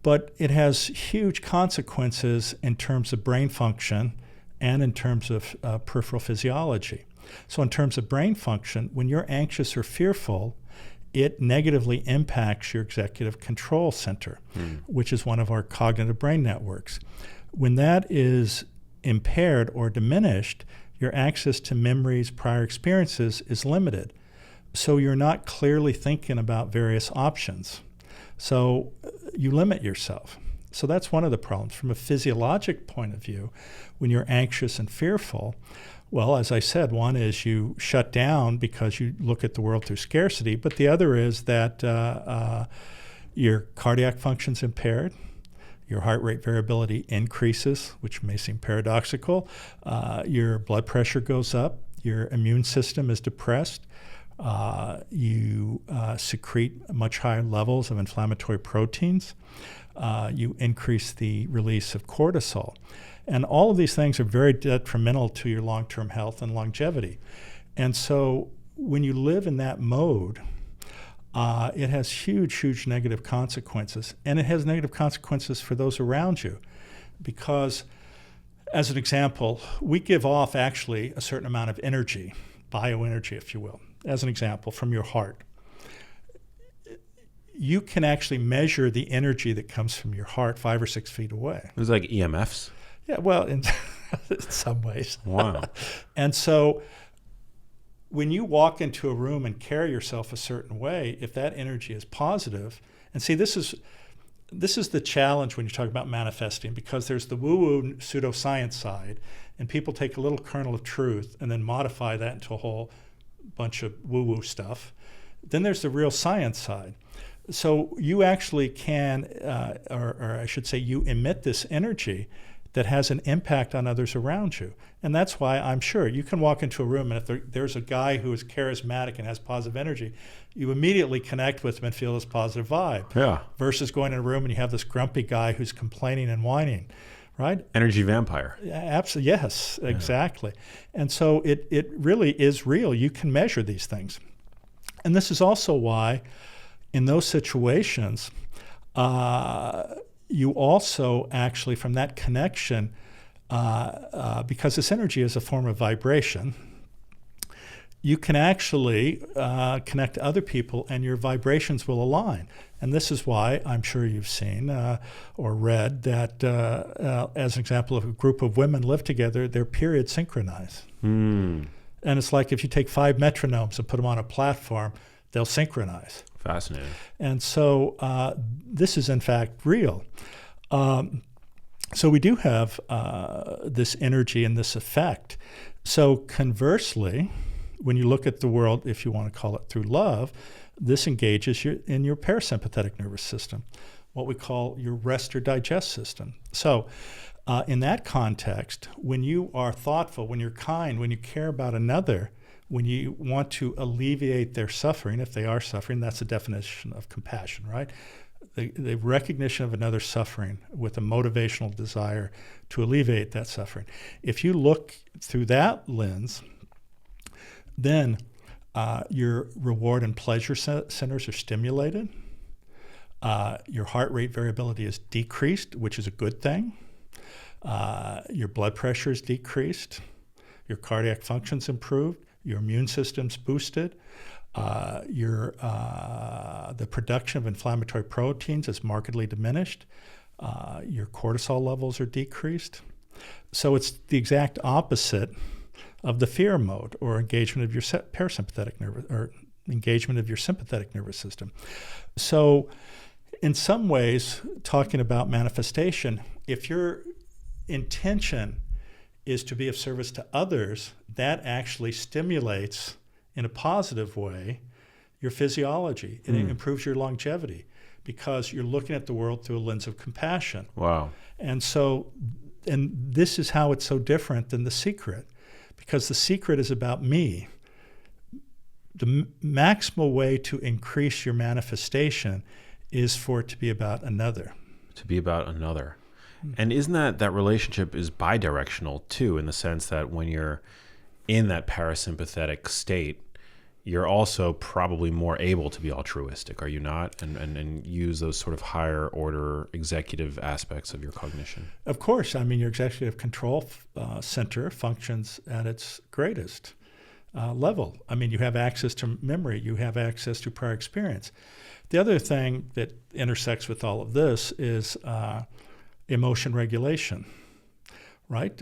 But it has huge consequences in terms of brain function and in terms of peripheral physiology. So in terms of brain function, when you're anxious or fearful, it negatively impacts your executive control center, which is one of our cognitive brain networks. When that is impaired or diminished, your access to memories, prior experiences is limited. So you're not clearly thinking about various options. So you limit yourself. So that's one of the problems. From a physiologic point of view, when you're anxious and fearful, well, as I said, one is you shut down because you look at the world through scarcity, but the other is that your cardiac function's impaired, your heart rate variability increases, which may seem paradoxical, your blood pressure goes up, your immune system is depressed, you secrete much higher levels of inflammatory proteins, you increase the release of cortisol. And all of these things are very detrimental to your long-term health and longevity. And so when you live in that mode, it has huge, huge negative consequences. And it has negative consequences for those around you. Because, as an example, we give off actually a certain amount of energy, bioenergy, if you will, as an example, from your heart. You can actually measure the energy that comes from your heart 5 or 6 feet away. It was like EMFs? Yeah, well, in some ways. Wow. And so when you walk into a room and carry yourself a certain way, if that energy is positive, and see, this is the challenge when you talk about manifesting, because there's the woo-woo pseudoscience side, and people take a little kernel of truth and then modify that into a whole bunch of woo-woo stuff. Then there's the real science side. So you actually can, or I should say, you emit this energy that has an impact on others around you. And that's why I'm sure you can walk into a room, and if there's a guy who is charismatic and has positive energy, you immediately connect with him and feel this positive vibe. Yeah. Versus going in a room and you have this grumpy guy who's complaining and whining, right? Energy vampire. Absolutely, yes, exactly. And so it really is real. You can measure these things. And this is also why in those situations, you also actually, from that connection, because this energy is a form of vibration, you can actually connect to other people and your vibrations will align. And this is why I'm sure you've seen or read that, as an example, if a group of women live together, their periods synchronize. And it's like if you take 5 metronomes and put them on a platform, they'll synchronize. Fascinating. And so this is in fact real. So we do have this energy and this effect. So conversely, when you look at the world, if you want to call it through love, this engages in your parasympathetic nervous system, what we call your rest or digest system. So in that context, when you are thoughtful, when you're kind, when you care about another, when you want to alleviate their suffering, if they are suffering, that's the definition of compassion, right? The recognition of another's suffering with a motivational desire to alleviate that suffering. If you look through that lens, then your reward and pleasure centers are stimulated. Your heart rate variability is decreased, which is a good thing. Your blood pressure is decreased. Your cardiac function's improved. Your immune system's boosted. The production of inflammatory proteins is markedly diminished. Your cortisol levels are decreased. So it's the exact opposite of the fear mode or engagement of your parasympathetic nervous or engagement of your sympathetic nervous system. So in some ways, talking about manifestation, if your intention is to be of service to others, that actually stimulates in a positive way your physiology. It improves your longevity because you're looking at the world through a lens of compassion. Wow. And this is how it's so different than The Secret, because The Secret is about me. The maximal way to increase your manifestation is for it to be about another. To be about another. And isn't that relationship is bidirectional too, in the sense that when you're in that parasympathetic state, you're also probably more able to be altruistic, are you not? And use those sort of higher order executive aspects of your cognition. Of course. I mean, your executive control center functions at its greatest level. I mean, you have access to memory. You have access to prior experience. The other thing that intersects with all of this is emotion regulation, right?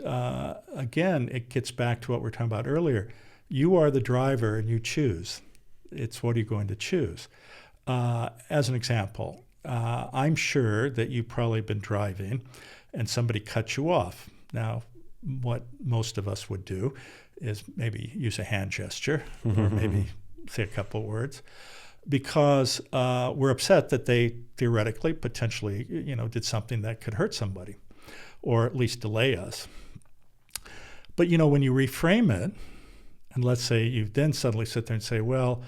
Again, it gets back to what we were talking about earlier. You are the driver and you choose. It's what are you going to choose? As an example, I'm sure that you've probably been driving and somebody cut you off. Now, what most of us would do is maybe use a hand gesture or maybe say a couple words, because we're upset that they theoretically, potentially, did something that could hurt somebody or at least delay us. But, when you reframe it, and let's say you then suddenly sit there and say, well,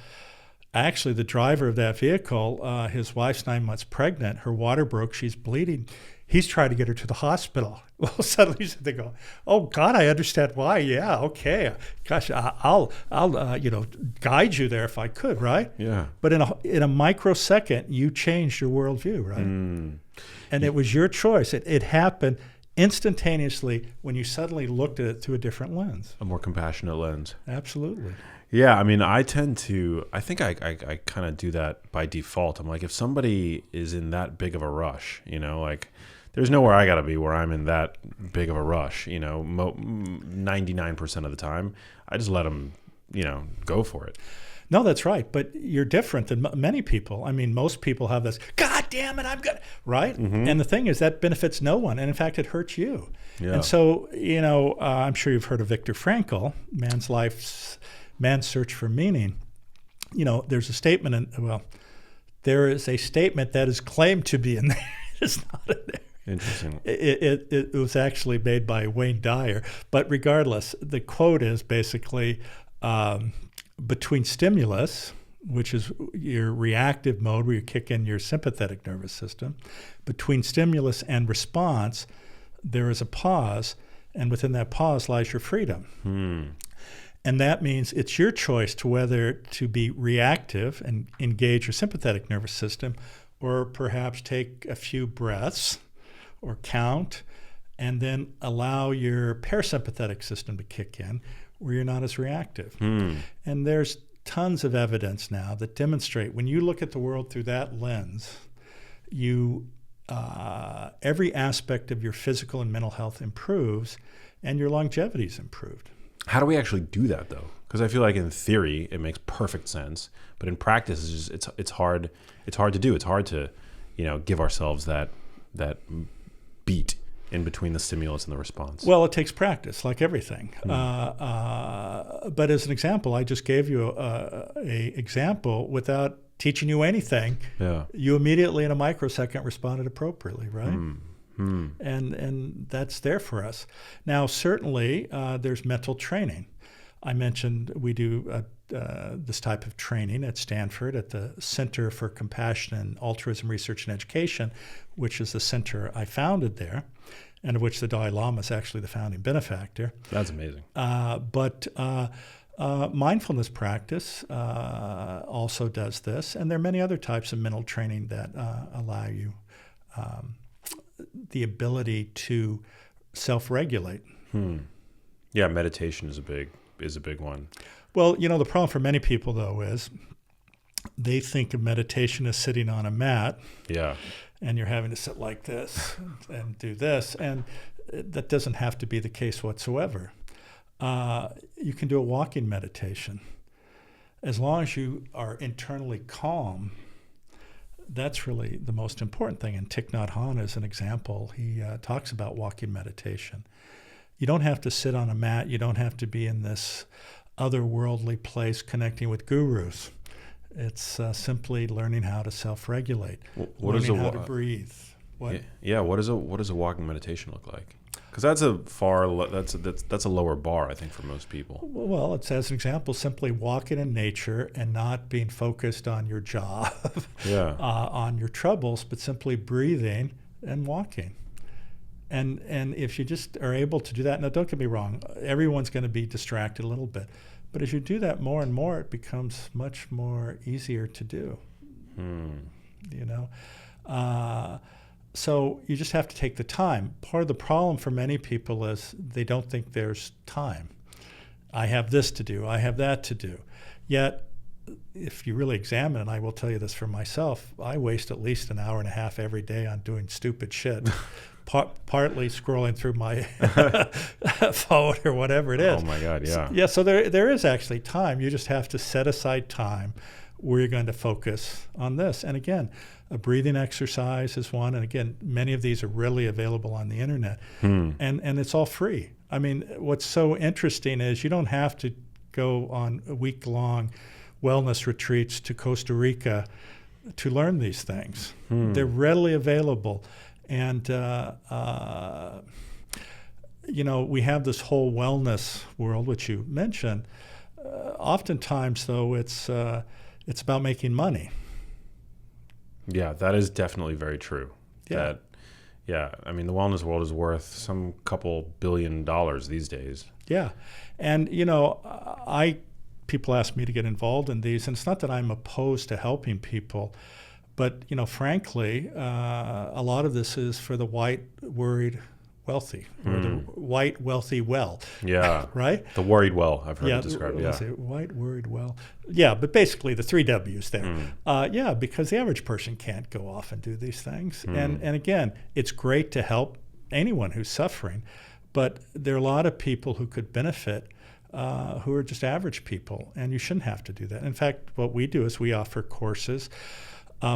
actually the driver of that vehicle, his wife's 9 months pregnant, her water broke, she's bleeding. He's trying to get her to the hospital. Well, suddenly they go, oh God, I understand why. Yeah, okay. Gosh, I'll guide you there if I could, right? Yeah. But in a microsecond, you changed your worldview, right? And it was your choice. It happened instantaneously when you suddenly looked at it through a different lens. A more compassionate lens. Absolutely. Yeah, I mean, I think I kind of do that by default. I'm like, if somebody is in that big of a rush, there's nowhere I got to be where I'm in that big of a rush, 99% of the time. I just let them go for it. No, that's right. But you're different than many people. I mean, most people have this, God damn it, I'm going to, right? Mm-hmm. And the thing is that benefits no one. And in fact, it hurts you. Yeah. And so, I'm sure you've heard of Viktor Frankl, Man's Search for Meaning. There's a statement, there is a statement that is claimed to be in there. It's not in there. Interesting. It was actually made by Wayne Dyer. But regardless, the quote is basically, between stimulus, which is your reactive mode where you kick in your sympathetic nervous system, between stimulus and response, there is a pause, and within that pause lies your freedom. And that means it's your choice to whether to be reactive and engage your sympathetic nervous system, or perhaps take a few breaths or count, and then allow your parasympathetic system to kick in, where you're not as reactive. And there's tons of evidence now that demonstrate when you look at the world through that lens, every aspect of your physical and mental health improves, and your longevity is improved. How do we actually do that, though? Because I feel like in theory it makes perfect sense, but in practice it's hard. It's hard to do. It's hard to give ourselves that beat in between the stimulus and the response. Well, it takes practice, like everything. But as an example, I just gave you a example without teaching you anything. Yeah. You immediately in a microsecond responded appropriately, right? And that's there for us. Now, certainly, there's mental training. I mentioned we do this type of training at Stanford at the Center for Compassion and Altruism Research and Education, which is the center I founded there, and of which the Dalai Lama is actually the founding benefactor. That's amazing. But mindfulness practice also does this, and there are many other types of mental training that allow you the ability to self-regulate. Yeah, meditation is a big one. Well, the problem for many people, though, is they think of meditation as sitting on a mat. Yeah. And you're having to sit like this and do this. And that doesn't have to be the case whatsoever. You can do a walking meditation. As long as you are internally calm, that's really the most important thing. And Thich Nhat Hanh is an example. He talks about walking meditation. You don't have to sit on a mat. You don't have to be in this otherworldly place connecting with gurus. It's simply learning how to self-regulate, learning how to breathe. What? Yeah. What does a walking meditation look like? Because that's a lower bar, I think, for most people. Well, it's, as an example, simply walking in nature and not being focused on your job, on your troubles, but simply breathing and walking. And if you just are able to do that, now don't get me wrong, everyone's going to be distracted a little bit. But as you do that more and more, it becomes much more easier to do. So you just have to take the time. Part of the problem for many people is they don't think there's time. I have this to do. I have that to do. Yet, if you really examine it, and I will tell you this for myself, I waste at least an hour and a half every day on doing stupid shit. Partly scrolling through my phone or whatever it is. Oh my God, yeah. Yeah, so there is actually time. You just have to set aside time where you're going to focus on this. And again, a breathing exercise is one. And again, many of these are readily available on the internet. And it's all free. I mean, what's so interesting is you don't have to go on week-long wellness retreats to Costa Rica to learn these things. They're readily available. And, we have this whole wellness world, which you mentioned. Oftentimes, though, it's about making money. Yeah, that is definitely very true. Yeah. I mean, the wellness world is worth some couple $1 billion these days. Yeah. And, people ask me to get involved in these, and it's not that I'm opposed to helping people. But, frankly, a lot of this is for the white, worried, wealthy, or the white, wealthy, well. Yeah. Right? The worried well, I've heard it described. Yeah. White, worried, well. Yeah, but basically the 3 W's there. Because the average person can't go off and do these things. And again, it's great to help anyone who's suffering, but there are a lot of people who could benefit who are just average people, and you shouldn't have to do that. In fact, what we do is we offer courses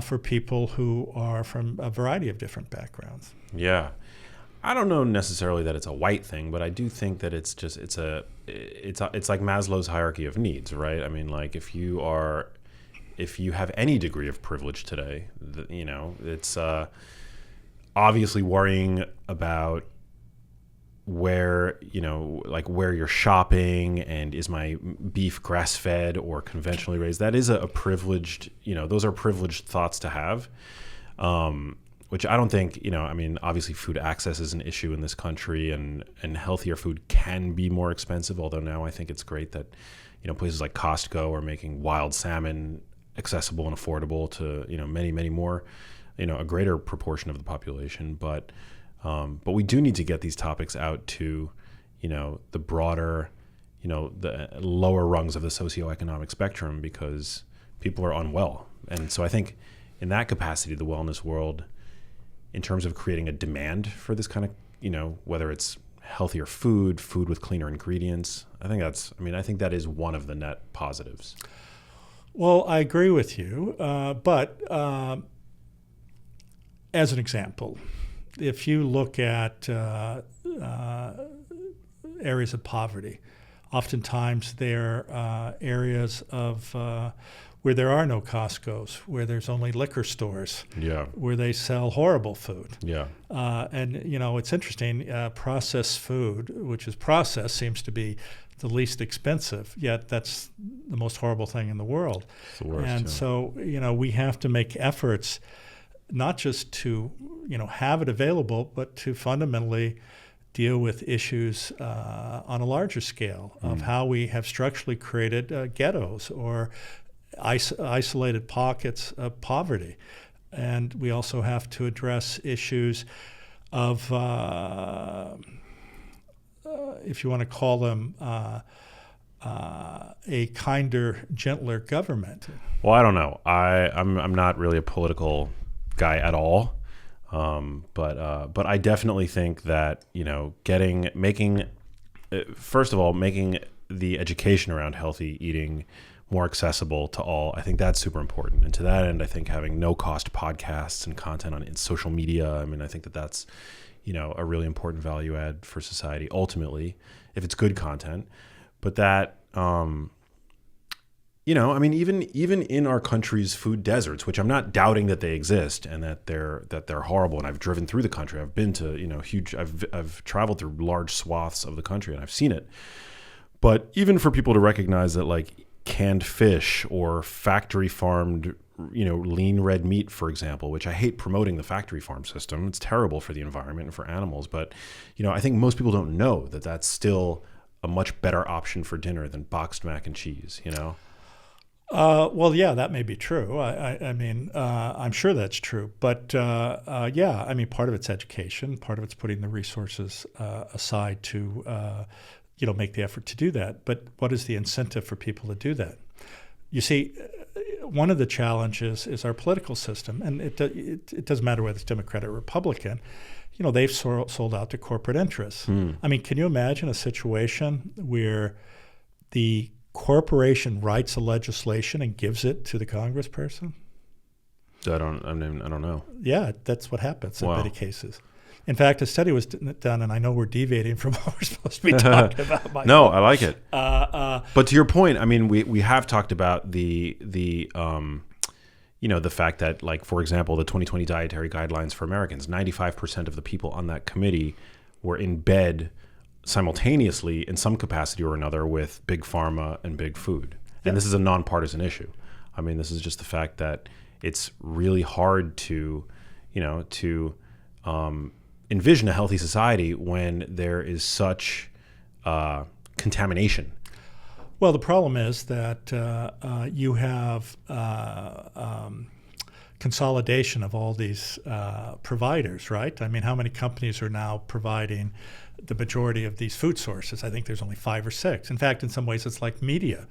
for people who are from a variety of different backgrounds. Yeah. I don't know necessarily that it's a white thing, but I do think that it's like Maslow's hierarchy of needs, right? I mean, like if you have any degree of privilege today, it's obviously worrying about where you're shopping and is my beef grass-fed or conventionally raised. That is a privileged, those are privileged thoughts to have. Which I don't think, obviously food access is an issue in this country, and healthier food can be more expensive, although now I think it's great that, places like Costco are making wild salmon accessible and affordable to, many, many more, a greater proportion of the population. But we do need to get these topics out to, the broader, the lower rungs of the socioeconomic spectrum, because people are unwell. And so I think in that capacity, the wellness world, in terms of creating a demand for this kind of, whether it's healthier food with cleaner ingredients, I think that is one of the net positives. Well, I agree with you, but as an example, if you look at areas of poverty, oftentimes they're areas of where there are no Costco's, where there's only liquor stores, where they sell horrible food. And it's interesting, processed food, which is processed, seems to be the least expensive, yet that's the most horrible thing in the world. It's the worst, and so, we have to make efforts not just to, have it available, but to fundamentally deal with issues on a larger scale of how we have structurally created ghettos or isolated pockets of poverty. And we also have to address issues of, if you want to call them, a kinder, gentler government. Well, I don't know. I'm not really a political guy at all. But I definitely think that, making the education around healthy eating more accessible to all, I think that's super important. And to that end, I think having no-cost podcasts and content on social media, I think that's, a really important value add for society ultimately, if it's good content. But that, even in our country's food deserts, which I'm not doubting that they exist and that they're horrible. And I've driven through the country. I've been to, I've traveled through large swaths of the country and I've seen it. But even for people to recognize that, like, canned fish or factory farmed, lean red meat, for example, which I hate promoting the factory farm system. It's terrible for the environment and for animals. But, I think most people don't know that that's still a much better option for dinner than boxed mac and cheese, Well, yeah, that may be true. I'm sure that's true. But part of it's education. Part of it's putting the resources aside to make the effort to do that. But what is the incentive for people to do that? You see, one of the challenges is our political system, and it doesn't matter whether it's Democrat or Republican. They've sold out to corporate interests. Can you imagine a situation where the corporation writes a legislation and gives it to the congressperson? I don't know. Yeah, that's what happens in Wow. many cases. In fact, a study was done, and I know we're deviating from what we're supposed to be talking about. No, I like it. But to your point, we have talked about the fact that, like, for example, the 2020 dietary guidelines for Americans, 95% of the people on that committee were in bed simultaneously in some capacity or another with big pharma and big food. And this is a nonpartisan issue. This is just the fact that it's really hard to envision a healthy society when there is such contamination. Well, the problem is that you have consolidation of all these providers, right? How many companies are now providing the majority of these food sources? I think there's only 5 or 6. In fact, in some ways, it's like media.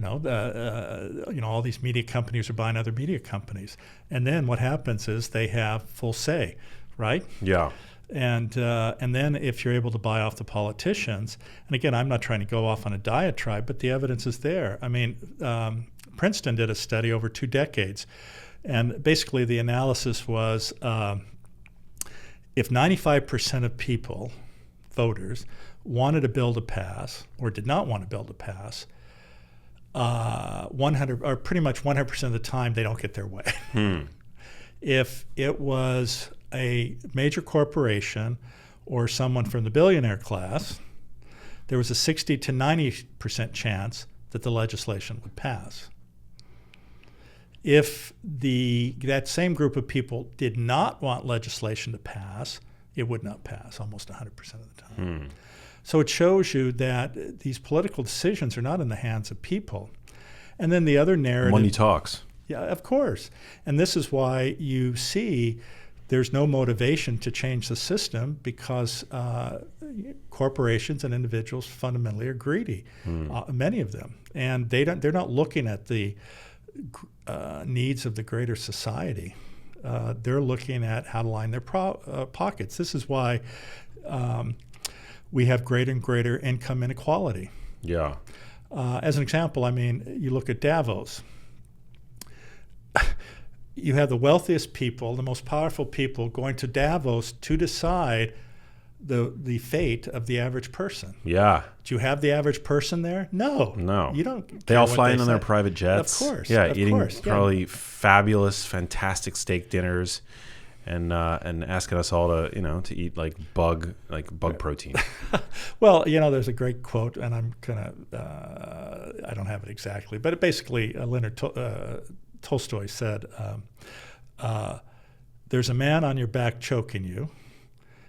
All these media companies are buying other media companies, and then what happens is they have full say, right? Yeah. And then if you're able to buy off the politicians, and again, I'm not trying to go off on a diatribe, but the evidence is there. I mean, Princeton did a study over 2 decades, and basically the analysis was if 95% of people, voters, wanted a bill to pass or did not want a bill to pass, 100 or pretty much 100% of the time they don't get their way. If it was a major corporation or someone from the billionaire class, there was a 60 to 90% chance that the legislation would pass. If that same group of people did not want legislation to pass, it would not pass almost 100% of the time. So it shows you that these political decisions are not in the hands of people. And then the other narrative— Money talks. Yeah, of course. And this is why you see there's no motivation to change the system, because corporations and individuals fundamentally are greedy, many of them. And they're not looking at the needs of the greater society. They're looking at how to line their pockets. This is why we have greater and greater income inequality. Yeah. As an example, I mean, you look at Davos. You have the wealthiest people, the most powerful people going to Davos to decide the fate of the average person. Yeah. Do you have the average person there? No. You don't. They all fly in on their private jets. Of course. Yeah, eating probably fabulous, fantastic steak dinners, and asking us all to eat like bug protein. Well, there's a great quote, and I'm gonna I don't have it exactly, but it basically Leonard Tolstoy said, "There's a man on your back choking you.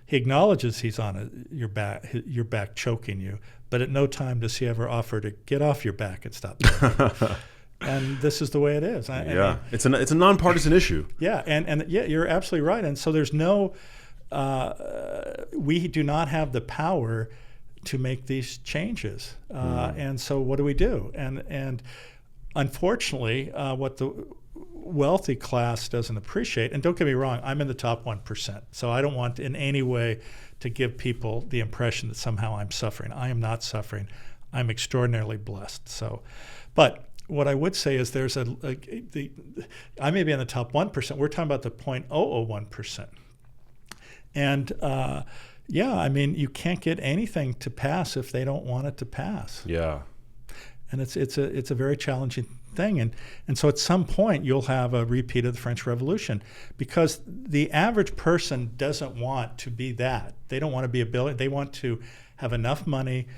He acknowledges he's on your back choking you, but at no time does he ever offer to get off your back and stop doing it." And this is the way it is. It's a nonpartisan issue. Yeah, and you're absolutely right. And so there's no, we do not have the power to make these changes. And so what do? And unfortunately, what the wealthy class doesn't appreciate, and don't get me wrong, I'm in the top 1%, so I don't want in any way to give people the impression that somehow I'm suffering. I am not suffering. I'm extraordinarily blessed. So, but what I would say is there's I may be in the top 1%. We're talking about the 0.001%. And I mean, you can't get anything to pass if they don't want it to pass. Yeah. And it's a very challenging thing. And so at some point you'll have a repeat of the French Revolution, because the average person doesn't want to be that. They don't want to be a billionaire. They want to have enough money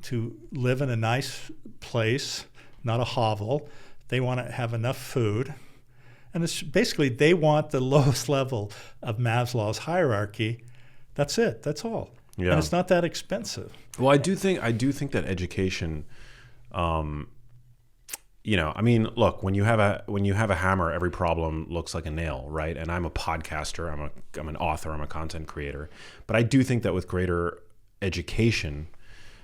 to live in a nice place, not a hovel. They want to have enough food. And it's basically they want the lowest level of Maslow's hierarchy. That's it. That's all. Yeah. And it's not that expensive. Well, I do think that education, I mean, look, when you have a hammer, every problem looks like a nail, right? And I'm a podcaster, I'm an author, I'm a content creator. But I do think that with greater education,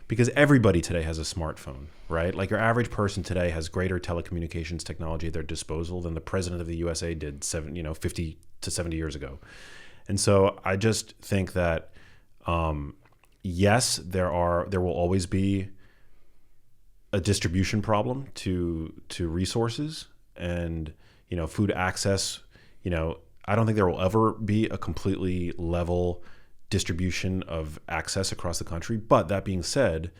because everybody today has a smartphone, right? Like your average person today has greater telecommunications technology at their disposal than the president of the USA did 50 to 70 years ago. And so I just think that, yes, there will always be a distribution problem to resources and, food access. I don't think there will ever be a completely level distribution of access across the country. But that being said,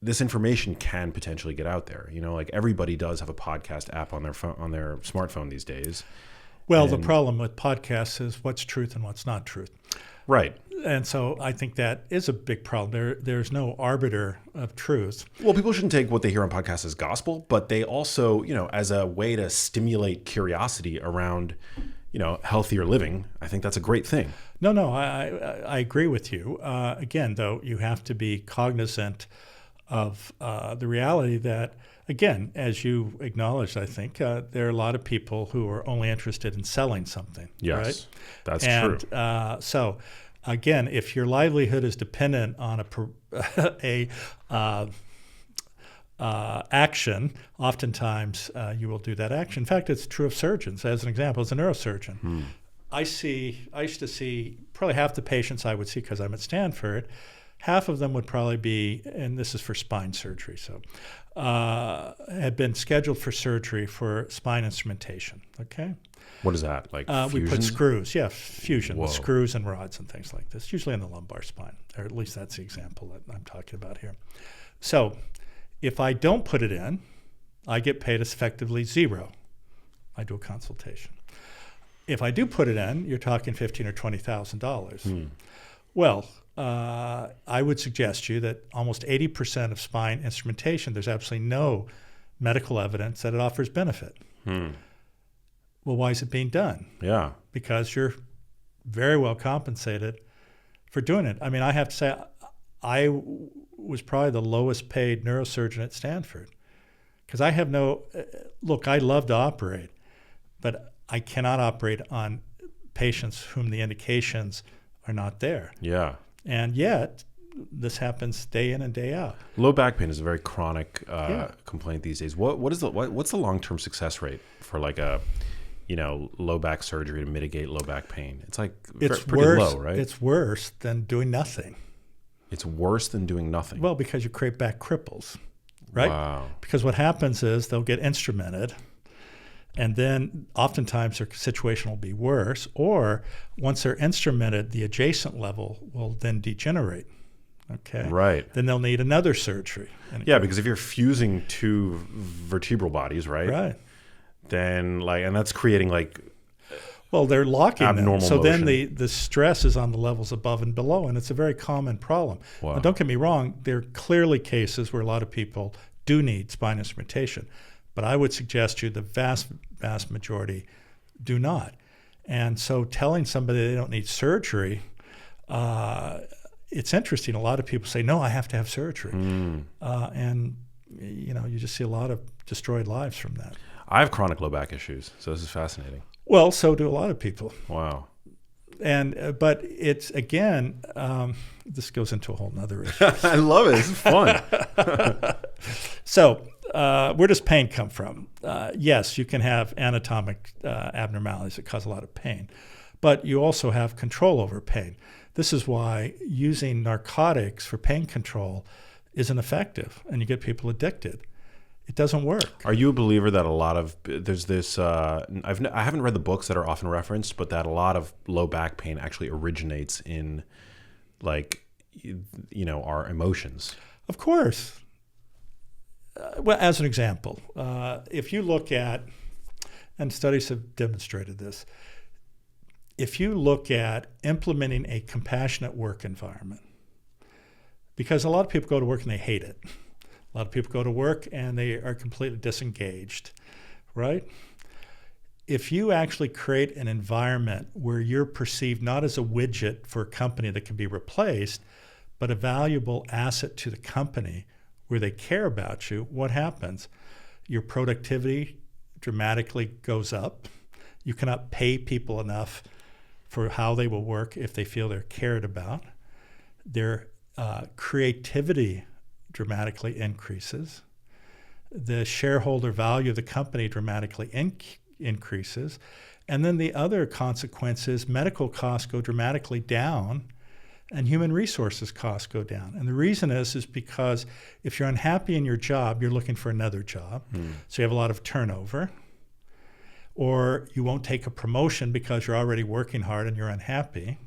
this information can potentially get out there. Like everybody does have a podcast app on their phone, on their smartphone these days. Well, the problem with podcasts is what's truth and what's not truth. Right. And so I think that is a big problem. There's no arbiter of truth. Well, people shouldn't take what they hear on podcasts as gospel, but they also, as a way to stimulate curiosity around, healthier living. I think that's a great thing. No, I agree with you. Again, though, you have to be cognizant of the reality that, again, as you acknowledged, I think, there are a lot of people who are only interested in selling something. Yes, right? That's true. So, again, if your livelihood is dependent on action, oftentimes you will do that action. In fact, it's true of surgeons. As an example, as a neurosurgeon, I used to see probably half the patients I would see because I'm at Stanford, half of them would probably be, and this is for spine surgery, so had been scheduled for surgery for spine instrumentation, okay? What is that, like we put fusions? screws, fusion, Whoa. screws and rods and things like this, usually in the lumbar spine, or at least that's the example that I'm talking about here. So if I don't put it in, I get paid effectively zero. I do a consultation. If I do put it in, you're talking $15,000 or $20,000. Well, I would suggest you that almost 80% of spine instrumentation, there's absolutely no medical evidence that it offers benefit. Well, why is it being done? Yeah. Because you're very well compensated for doing it. I mean, I have to say, I was probably the lowest paid neurosurgeon at Stanford because I have look, I love to operate, but I cannot operate on patients whom the indications are not there. Yeah. And yet, this happens day in and day out. Low back pain is a very chronic complaint these days. What's the long-term success rate for like a low back surgery to mitigate low back pain? It's like pretty low, right? It's worse than doing nothing. It's worse than doing nothing. Well, because you create back cripples, right? Wow. Because what happens is they'll get instrumented, and then oftentimes their situation will be worse, or once they're instrumented, the adjacent level will then degenerate. Okay. Right. Then they'll need another surgery. Yeah, because if you're fusing two vertebral bodies, right? Right. Then and that's creating well, they're locking abnormal them. So motion. then the stress is on the levels above and below, and it's a very common problem. Wow. Now, don't get me wrong, there are clearly cases where a lot of people do need spine instrumentation, but I would suggest you the vast, vast majority do not. And so telling somebody they don't need surgery, it's interesting. A lot of people say, no, I have to have surgery. And you just see a lot of destroyed lives from that. I have chronic low back issues, so this is fascinating. Well, so do a lot of people. Wow. And but it's, again, this goes into a whole nother issue. I love it. It's fun. So where does pain come from? Yes, you can have anatomic abnormalities that cause a lot of pain, but you also have control over pain. This is why using narcotics for pain control isn't effective, and you get people addicted. It doesn't work. Are you a believer that there's this, I haven't read the books that are often referenced, but that a lot of low back pain actually originates in our emotions? Of course. Well, as an example, if you look at, and studies have demonstrated this, if you look at implementing a compassionate work environment, because a lot of people go to work and they hate it. A lot of people go to work and they are completely disengaged, right? If you actually create an environment where you're perceived not as a widget for a company that can be replaced, but a valuable asset to the company where they care about you, what happens? Your productivity dramatically goes up. You cannot pay people enough for how they will work if they feel they're cared about. Their creativity dramatically increases. The shareholder value of the company dramatically increases. And then the other consequence is medical costs go dramatically down and human resources costs go down. And the reason is because if you're unhappy in your job, you're looking for another job. So you have a lot of turnover. Or you won't take a promotion because you're already working hard and you're unhappy.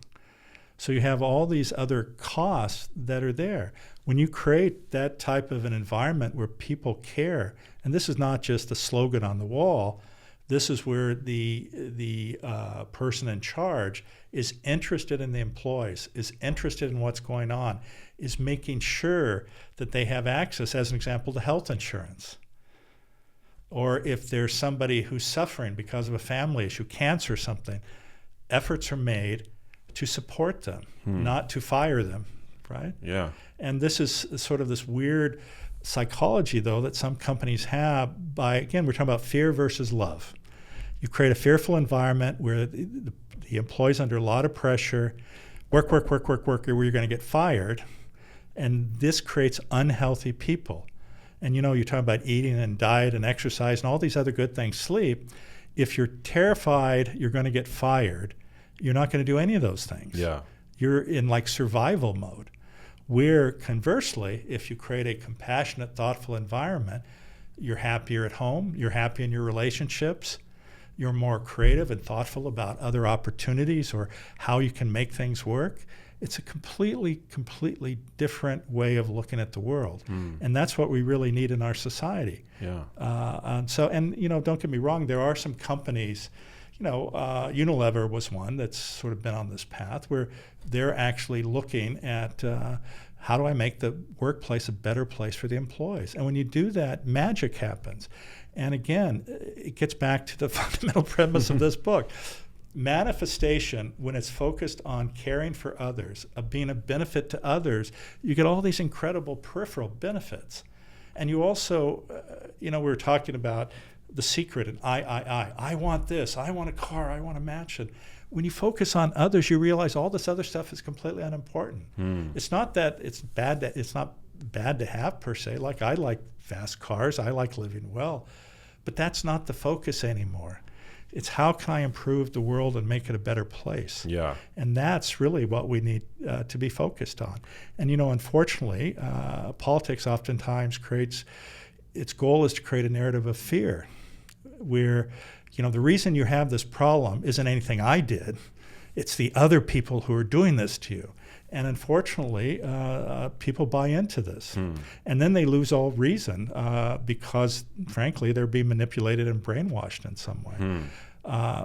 So you have all these other costs that are there. When you create that type of an environment where people care, and this is not just a slogan on the wall, this is where the person in charge is interested in the employees, is interested in what's going on, is making sure that they have access, as an example, to health insurance. Or if there's somebody who's suffering because of a family issue, cancer or something, efforts are made to support them, not to fire them, right? Yeah. And this is sort of this weird psychology, though, that some companies have by, again, we're talking about fear versus love. You create a fearful environment where the employee's under a lot of pressure, work, where you're going to get fired, and this creates unhealthy people. And you're talking about eating and diet and exercise and all these other good things, sleep. If you're terrified you're going to get fired, you're not going to do any of those things. Yeah. You're in like survival mode. Where conversely, if you create a compassionate, thoughtful environment, you're happier at home, you're happy in your relationships, you're more creative and thoughtful about other opportunities or how you can make things work. It's a completely different way of looking at the world. And that's what we really need in our society. Yeah. And don't get me wrong, there are some companies, Unilever was one that's sort of been on this path where they're actually looking at how do I make the workplace a better place for the employees? And when you do that, magic happens. And again, it gets back to the fundamental premise of this book. Manifestation, when it's focused on caring for others, of being a benefit to others, you get all these incredible peripheral benefits. And you also, we were talking about the secret and I want this, I want a car, I want a mansion. When you focus on others, you realize all this other stuff is completely unimportant. It's not that it's not bad to have per se. Like I like fast cars, I like living well, but that's not the focus anymore. It's how can I improve the world and make it a better place? Yeah. And that's really what we need to be focused on. And, unfortunately, politics oftentimes its goal is to create a narrative of fear where, the reason you have this problem isn't anything I did. It's the other people who are doing this to you. And unfortunately, people buy into this. And then they lose all reason because, frankly, they're being manipulated and brainwashed in some way.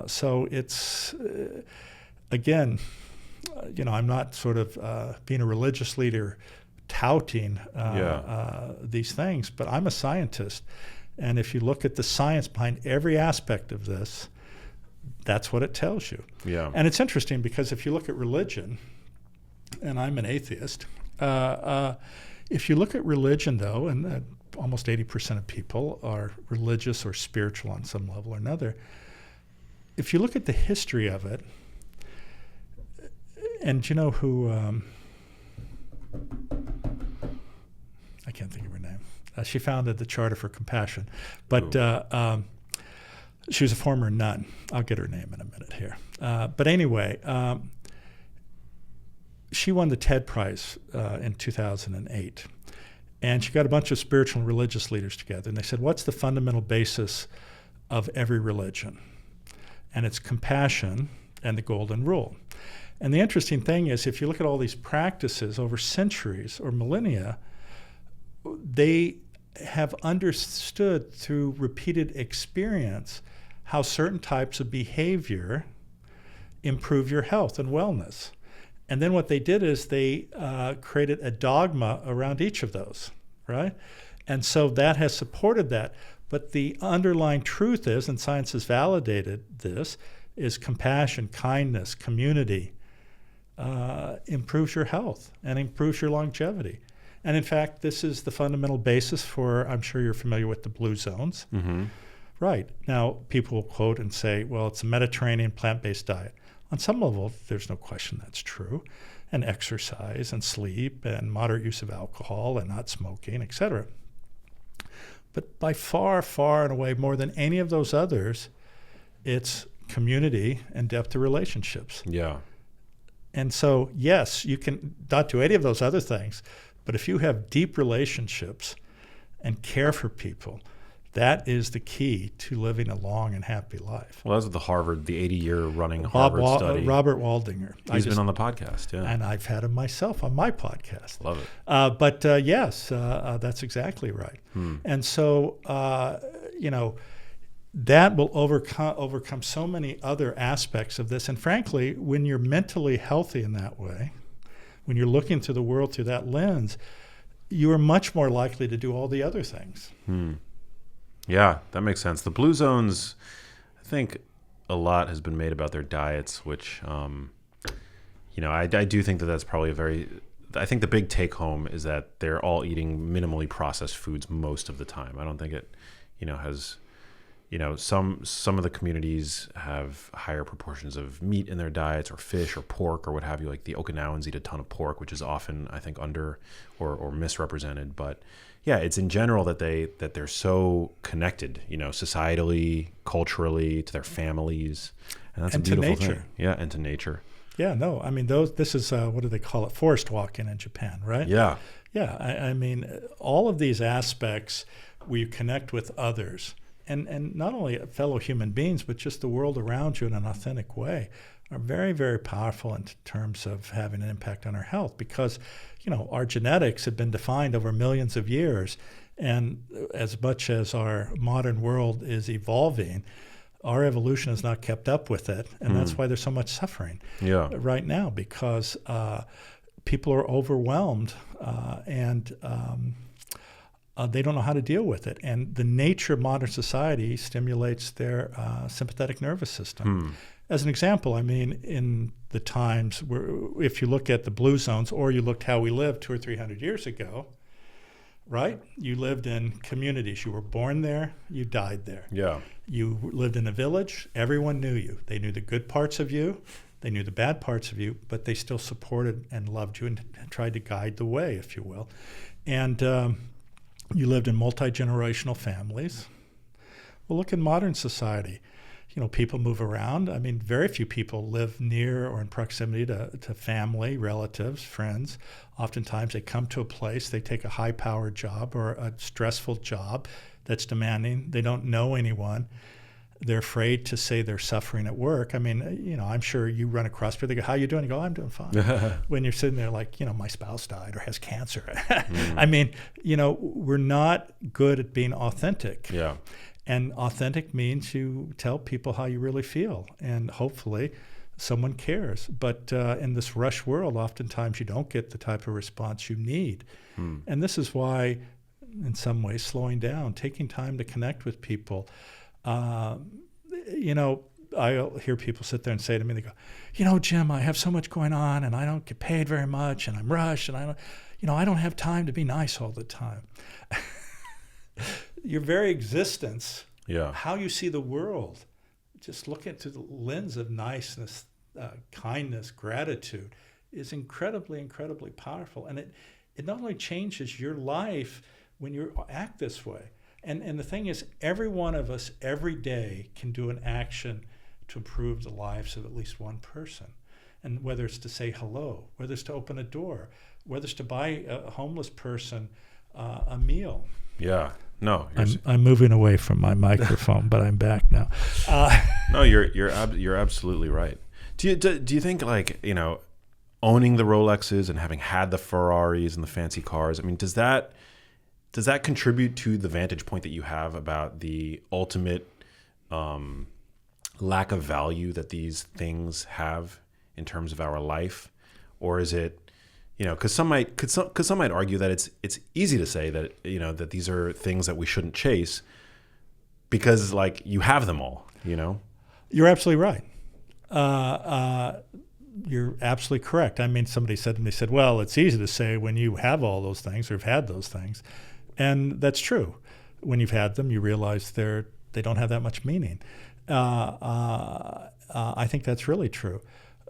So it's, again, I'm not sort of being a religious leader touting these things, but I'm a scientist. And if you look at the science behind every aspect of this, that's what it tells you. Yeah. And it's interesting because if you look at religion, and I'm an atheist. If you look at religion, though, and almost 80% of people are religious or spiritual on some level or another, if you look at the history of it, and you know who, I can't think of her name. She founded the Charter for Compassion, but she was a former nun. I'll get her name in a minute here. But anyway, she won the TED Prize in 2008. And she got a bunch of spiritual and religious leaders together. And they said, what's the fundamental basis of every religion? And it's compassion and the golden rule. And the interesting thing is, if you look at all these practices over centuries or millennia, they have understood through repeated experience how certain types of behavior improve your health and wellness. And then what they did is they created a dogma around each of those, right? And so that has supported that. But the underlying truth is, and science has validated this, is compassion, kindness, community improves your health and improves your longevity. And in fact, this is the fundamental basis for, I'm sure you're familiar with the blue zones. Mm-hmm. Right. Now, people will quote and say, well, it's a Mediterranean plant-based diet. On some level, there's no question that's true. And exercise and sleep and moderate use of alcohol and not smoking, et cetera. But by far, far and away, more than any of those others, it's community and depth of relationships. Yeah. And so, yes, you can not do any of those other things, but if you have deep relationships and care for people, that is the key to living a long and happy life. Well, that's what the 80-year running Harvard study. Robert Waldinger. He's been on the podcast, yeah. And I've had him myself on my podcast. Love it. But yes, that's exactly right. And so, that will overcome so many other aspects of this. And frankly, when you're mentally healthy in that way, when you're looking through the world through that lens, you are much more likely to do all the other things. Yeah, that makes sense. The blue zones, I think a lot has been made about their diets, which, I do think that that's probably I think the big take home is that they're all eating minimally processed foods most of the time. I don't think it, has, some of the communities have higher proportions of meat in their diets or fish or pork or what have you. Like the Okinawans eat a ton of pork, which is often, I think, under or misrepresented. But yeah, it's in general that they're so connected, societally, culturally, to their families. And that's and a beautiful to nature. thing. Yeah, and to nature. Yeah, no, I mean, this is, what do they call it? Forest walking in Japan, right? Yeah. Yeah, I mean, all of these aspects where you connect with others, and not only fellow human beings, but just the world around you in an authentic way, are very, very powerful in terms of having an impact on our health, because, our genetics have been defined over millions of years. And as much as our modern world is evolving, our evolution has not kept up with it. And that's why there's so much suffering right now, because people are overwhelmed and they don't know how to deal with it. And the nature of modern society stimulates their sympathetic nervous system. As an example, I mean, in the times where, if you look at the blue zones, or you looked how we lived 200 or 300 years ago, right? You lived in communities. You were born there, you died there. Yeah. You lived in a village, everyone knew you. They knew the good parts of you, they knew the bad parts of you, but they still supported and loved you and tried to guide the way, if you will. And you lived in multi-generational families. Well, look in modern society. People move around. I mean, very few people live near or in proximity to family, relatives, friends. Oftentimes they come to a place, they take a high-powered job or a stressful job that's demanding. They don't know anyone. They're afraid to say they're suffering at work. I mean, I'm sure you run across people, they go, how you doing? You go, I'm doing fine. When you're sitting there like, my spouse died or has cancer. I mean, we're not good at being authentic. Yeah. And authentic means you tell people how you really feel, and hopefully someone cares. But in this rush world, oftentimes you don't get the type of response you need. And this is why, in some ways, slowing down, taking time to connect with people. I hear people sit there and say to me, they go, Jim, I have so much going on, and I don't get paid very much, and I'm rushed, and I don't have time to be nice all the time. Your very existence, how you see the world, just look into the lens of niceness, kindness, gratitude, is incredibly, incredibly powerful. And it not only changes your life when you act this way. And the thing is, every one of us every day can do an action to improve the lives of at least one person. And whether it's to say hello, whether it's to open a door, whether it's to buy a homeless person a meal. Yeah. No, I'm moving away from my microphone, but I'm back now. No, you're absolutely right. Do you think, like, owning the Rolexes and having had the Ferraris and the fancy cars, I mean, does that contribute to the vantage point that you have about the ultimate lack of value that these things have in terms of our life, or is it? Because some might argue that it's easy to say that that these are things that we shouldn't chase because, like, you have them all. You're absolutely right. You're absolutely correct. I mean, somebody said to me, well, it's easy to say when you have all those things or have had those things, and that's true. When you've had them, you realize they don't have that much meaning. I think that's really true.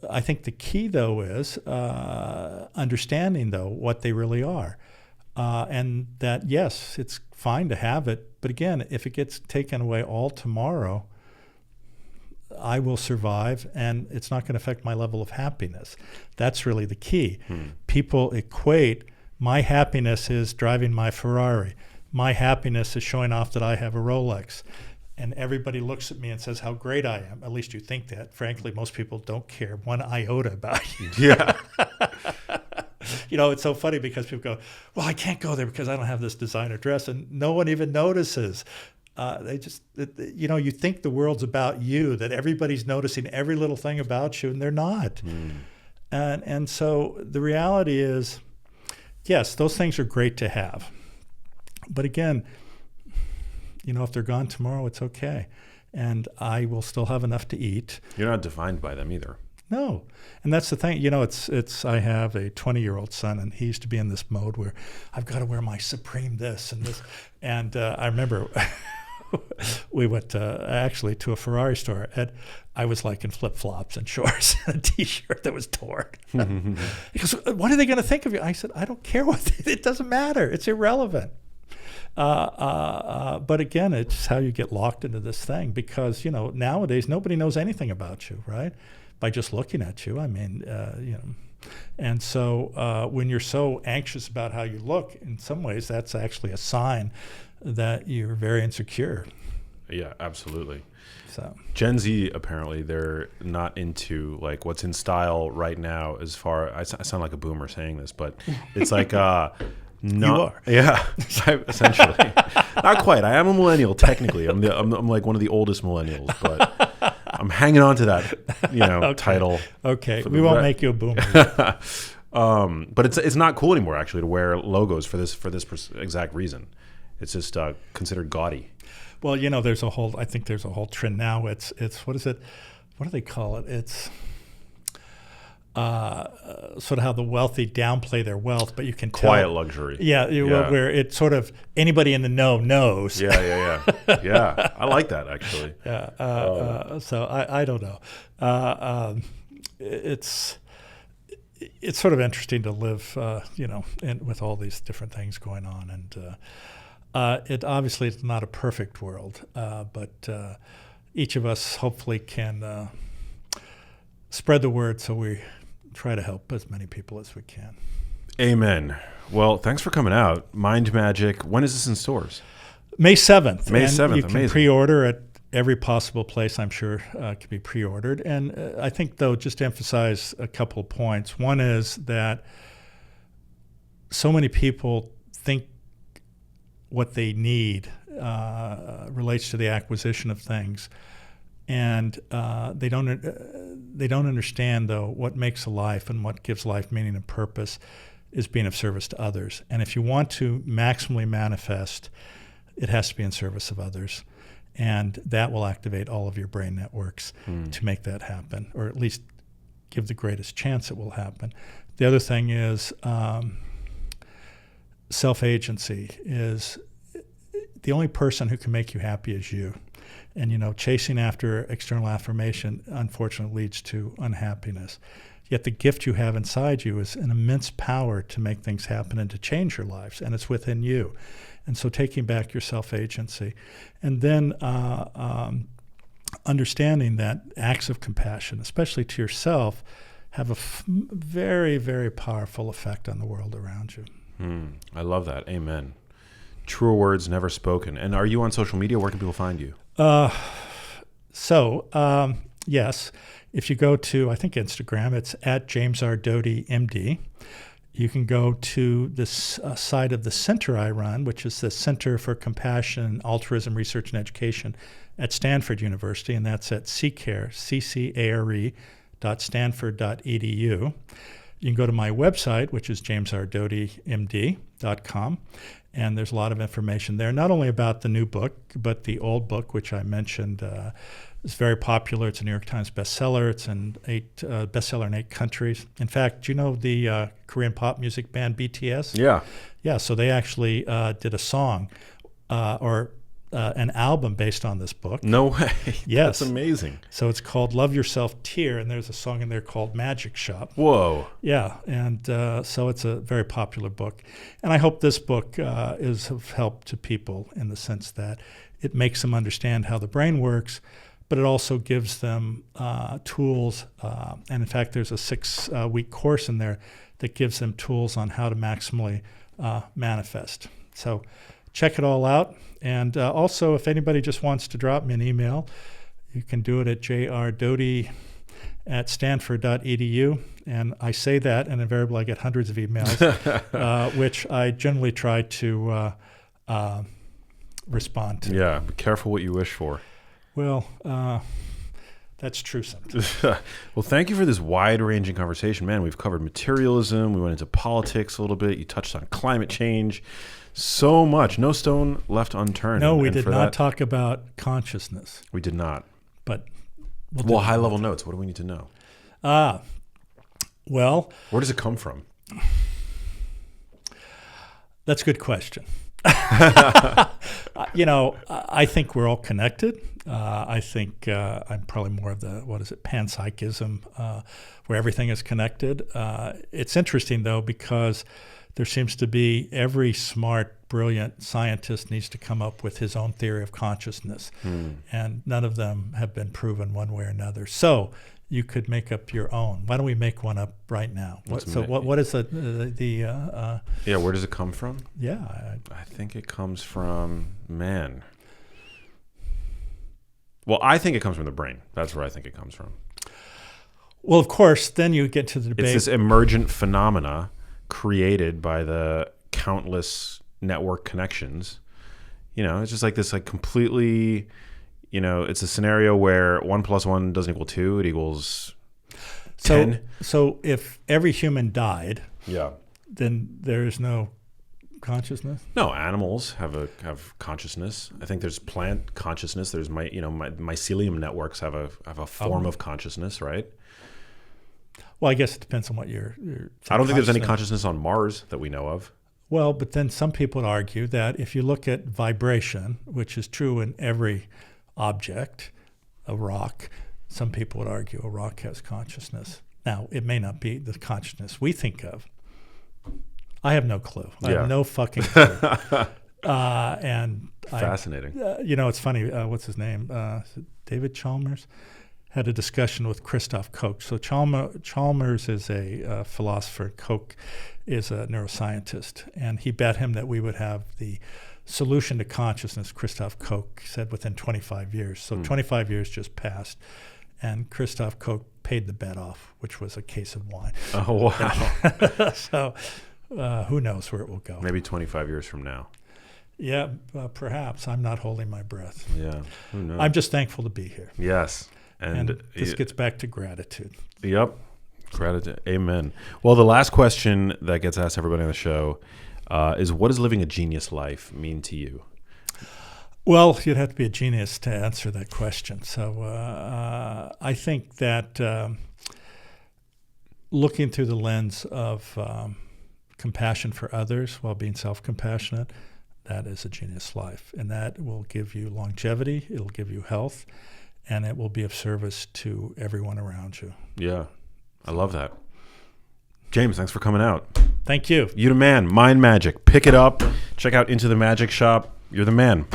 I think the key, though, is understanding, though, what they really are. And that, yes, it's fine to have it. But again, if it gets taken away all tomorrow, I will survive, and it's not going to affect my level of happiness. That's really the key. People equate my happiness is driving my Ferrari. My happiness is showing off that I have a Rolex. And everybody looks at me and says how great I am. At least you think that. Frankly, most people don't care one iota about you. Yeah. It's so funny because people go, well, I can't go there because I don't have this designer dress. And no one even notices. They just, you think the world's about you, that everybody's noticing every little thing about you, and they're not. And so the reality is, yes, those things are great to have. But again, if they're gone tomorrow, it's okay. And I will still have enough to eat. You're not defined by them either. No. And that's the thing. I have a 20-year-old son, and he used to be in this mode where I've got to wear my Supreme this and this. And I remember we went actually to a Ferrari store, and I was like in flip-flops and shorts and a T-shirt that was torn. He goes, what are they going to think of you? I said, I don't care it doesn't matter. It's irrelevant. But again, it's how you get locked into this thing because, nowadays nobody knows anything about you, right? By just looking at you. I mean, And so when you're so anxious about how you look, in some ways, that's actually a sign that you're very insecure. Yeah, absolutely. So Gen Z, apparently, they're not into like what's in style right now. As far I sound like a boomer saying this, but it's like you are. Yeah, essentially. Not quite. I am a millennial technically. I'm like one of the oldest millennials, but I'm hanging on to that Okay. title. Okay, we won't make you a boomer. But it's not cool anymore actually to wear logos for this exact reason. It's just considered gaudy. Well, I think there's a whole trend now. It's what is it? What do they call it? It's sort of how the wealthy downplay their wealth, but you can tell. Quiet luxury. Yeah, where it's sort of anybody in the know knows. Yeah. I like that actually. Yeah. So I don't know. It's sort of interesting to live, with all these different things going on, and it obviously is not a perfect world, but each of us hopefully can spread the word, so we try to help as many people as we can. Amen. Well, thanks for coming out. Mind Magic. When is this in stores? May 7th. May 7th. You can Amazing. pre-order at every possible place, I'm sure, can be pre-ordered. And I think, though, just to emphasize a couple of points. One is that so many people think what they need relates to the acquisition of things. And they don't understand, though, what makes a life and what gives life meaning and purpose is being of service to others. And if you want to maximally manifest, it has to be in service of others. And that will activate all of your brain networks to make that happen, or at least give the greatest chance it will happen. The other thing is self-agency. Is the only person who can make you happy is you. And, chasing after external affirmation, unfortunately, leads to unhappiness. Yet the gift you have inside you is an immense power to make things happen and to change your lives, and it's within you. And so taking back your self-agency. And then understanding that acts of compassion, especially to yourself, have a very, very powerful effect on the world around you. I love that. Amen. Truer words never spoken. And are you on social media? Where can people find you? Yes. If you go to, I think, Instagram, it's at James R. Doty, MD. You can go to this side of the center I run, which is the Center for Compassion, Altruism, Research, and Education at Stanford University, and that's at ccare.stanford.edu. You can go to my website, which is jamesrdotymd.com, and there's a lot of information there, not only about the new book, but the old book, which I mentioned. It's very popular. It's a New York Times bestseller. It's an bestseller in 8 countries. In fact, do you know the Korean pop music band BTS? Yeah. Yeah, so they actually did a song or an album based on this book. No way. Yes. That's amazing. So it's called Love Yourself Tear, and there's a song in there called Magic Shop. Whoa. Yeah, and so it's a very popular book. And I hope this book is of help to people in the sense that it makes them understand how the brain works, but it also gives them tools. And in fact, there's a 6-week course in there that gives them tools on how to maximally manifest. So check it all out. And also, if anybody just wants to drop me an email, you can do it at jrdoty@stanford.edu. And I say that, and invariably I get hundreds of emails, which I generally try to respond to. Yeah, be careful what you wish for. Well, that's true sometimes. Well, thank you for this wide-ranging conversation. Man, we've covered materialism. We went into politics a little bit. You touched on climate change. So much. No stone left unturned. No, we did not talk about consciousness. We did not. But well, high-level notes. What do we need to know? Well, where does it come from? That's a good question. I think we're all connected. I think I'm probably more of the, panpsychism, where everything is connected. It's interesting, though, because there seems to be every smart, brilliant scientist needs to come up with his own theory of consciousness. And none of them have been proven one way or another. So you could make up your own. Why don't we make one up right now? What is yeah, where does it come from? Yeah. I think it comes from, well, I think it comes from the brain. That's where I think it comes from. Well, of course, then you get to the debate. It's this emergent phenomena created by the countless network connections. It's just like this, like completely, it's a scenario where 1 + 1 doesn't equal 2; it equals 10. So if every human died, yeah, then there is no consciousness. No, animals have consciousness. I think there's plant consciousness. There's mycelium networks have a form of consciousness, right? Well, I guess it depends on what you're I don't think there's any consciousness on Mars that we know of. Well, but then some people would argue that if you look at vibration, which is true in every object, a rock, some people would argue a rock has consciousness. Now, it may not be the consciousness we think of. I have no clue. I have no fucking clue. Fascinating. It's funny. What's his name? David Chalmers had a discussion with Christoph Koch. So Chalmers is a philosopher. Koch is a neuroscientist. And he bet him that we would have the solution to consciousness, Christoph Koch said, within 25 years. So 25 years just passed. And Christoph Koch paid the bet off, which was a case of wine. Oh, wow. So who knows where it will go. Maybe 25 years from now. Yeah, perhaps. I'm not holding my breath. Yeah, who knows? I'm just thankful to be here. Yes. And this gets back to gratitude. Yep. Gratitude. Amen. Well, the last question that gets asked everybody on the show is, what does living a genius life mean to you? Well, you'd have to be a genius to answer that question. So I think that looking through the lens of compassion for others while being self-compassionate, that is a genius life. And that will give you longevity, it'll give you health, and it will be of service to everyone around you. Yeah, I love that. James, thanks for coming out. Thank you. You the man. Mind Magic. Pick it up. Check out Into the Magic Shop. You're the man.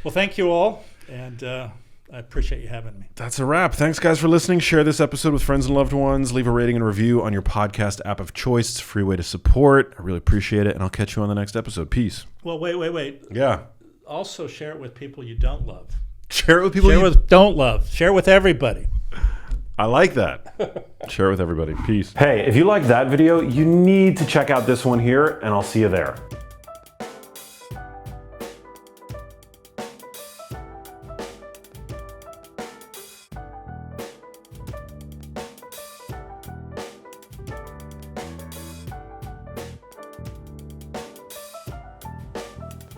Well, thank you all, and I appreciate you having me. That's a wrap. Thanks, guys, for listening. Share this episode with friends and loved ones. Leave a rating and review on your podcast app of choice. It's a free way to support. I really appreciate it, and I'll catch you on the next episode. Peace. Well, wait. Yeah. Also, share it with people you don't love. Share it with people don't love. Share it with everybody. I like that. Share it with everybody. Peace. Hey, if you liked that video, you need to check out this one here, and I'll see you there.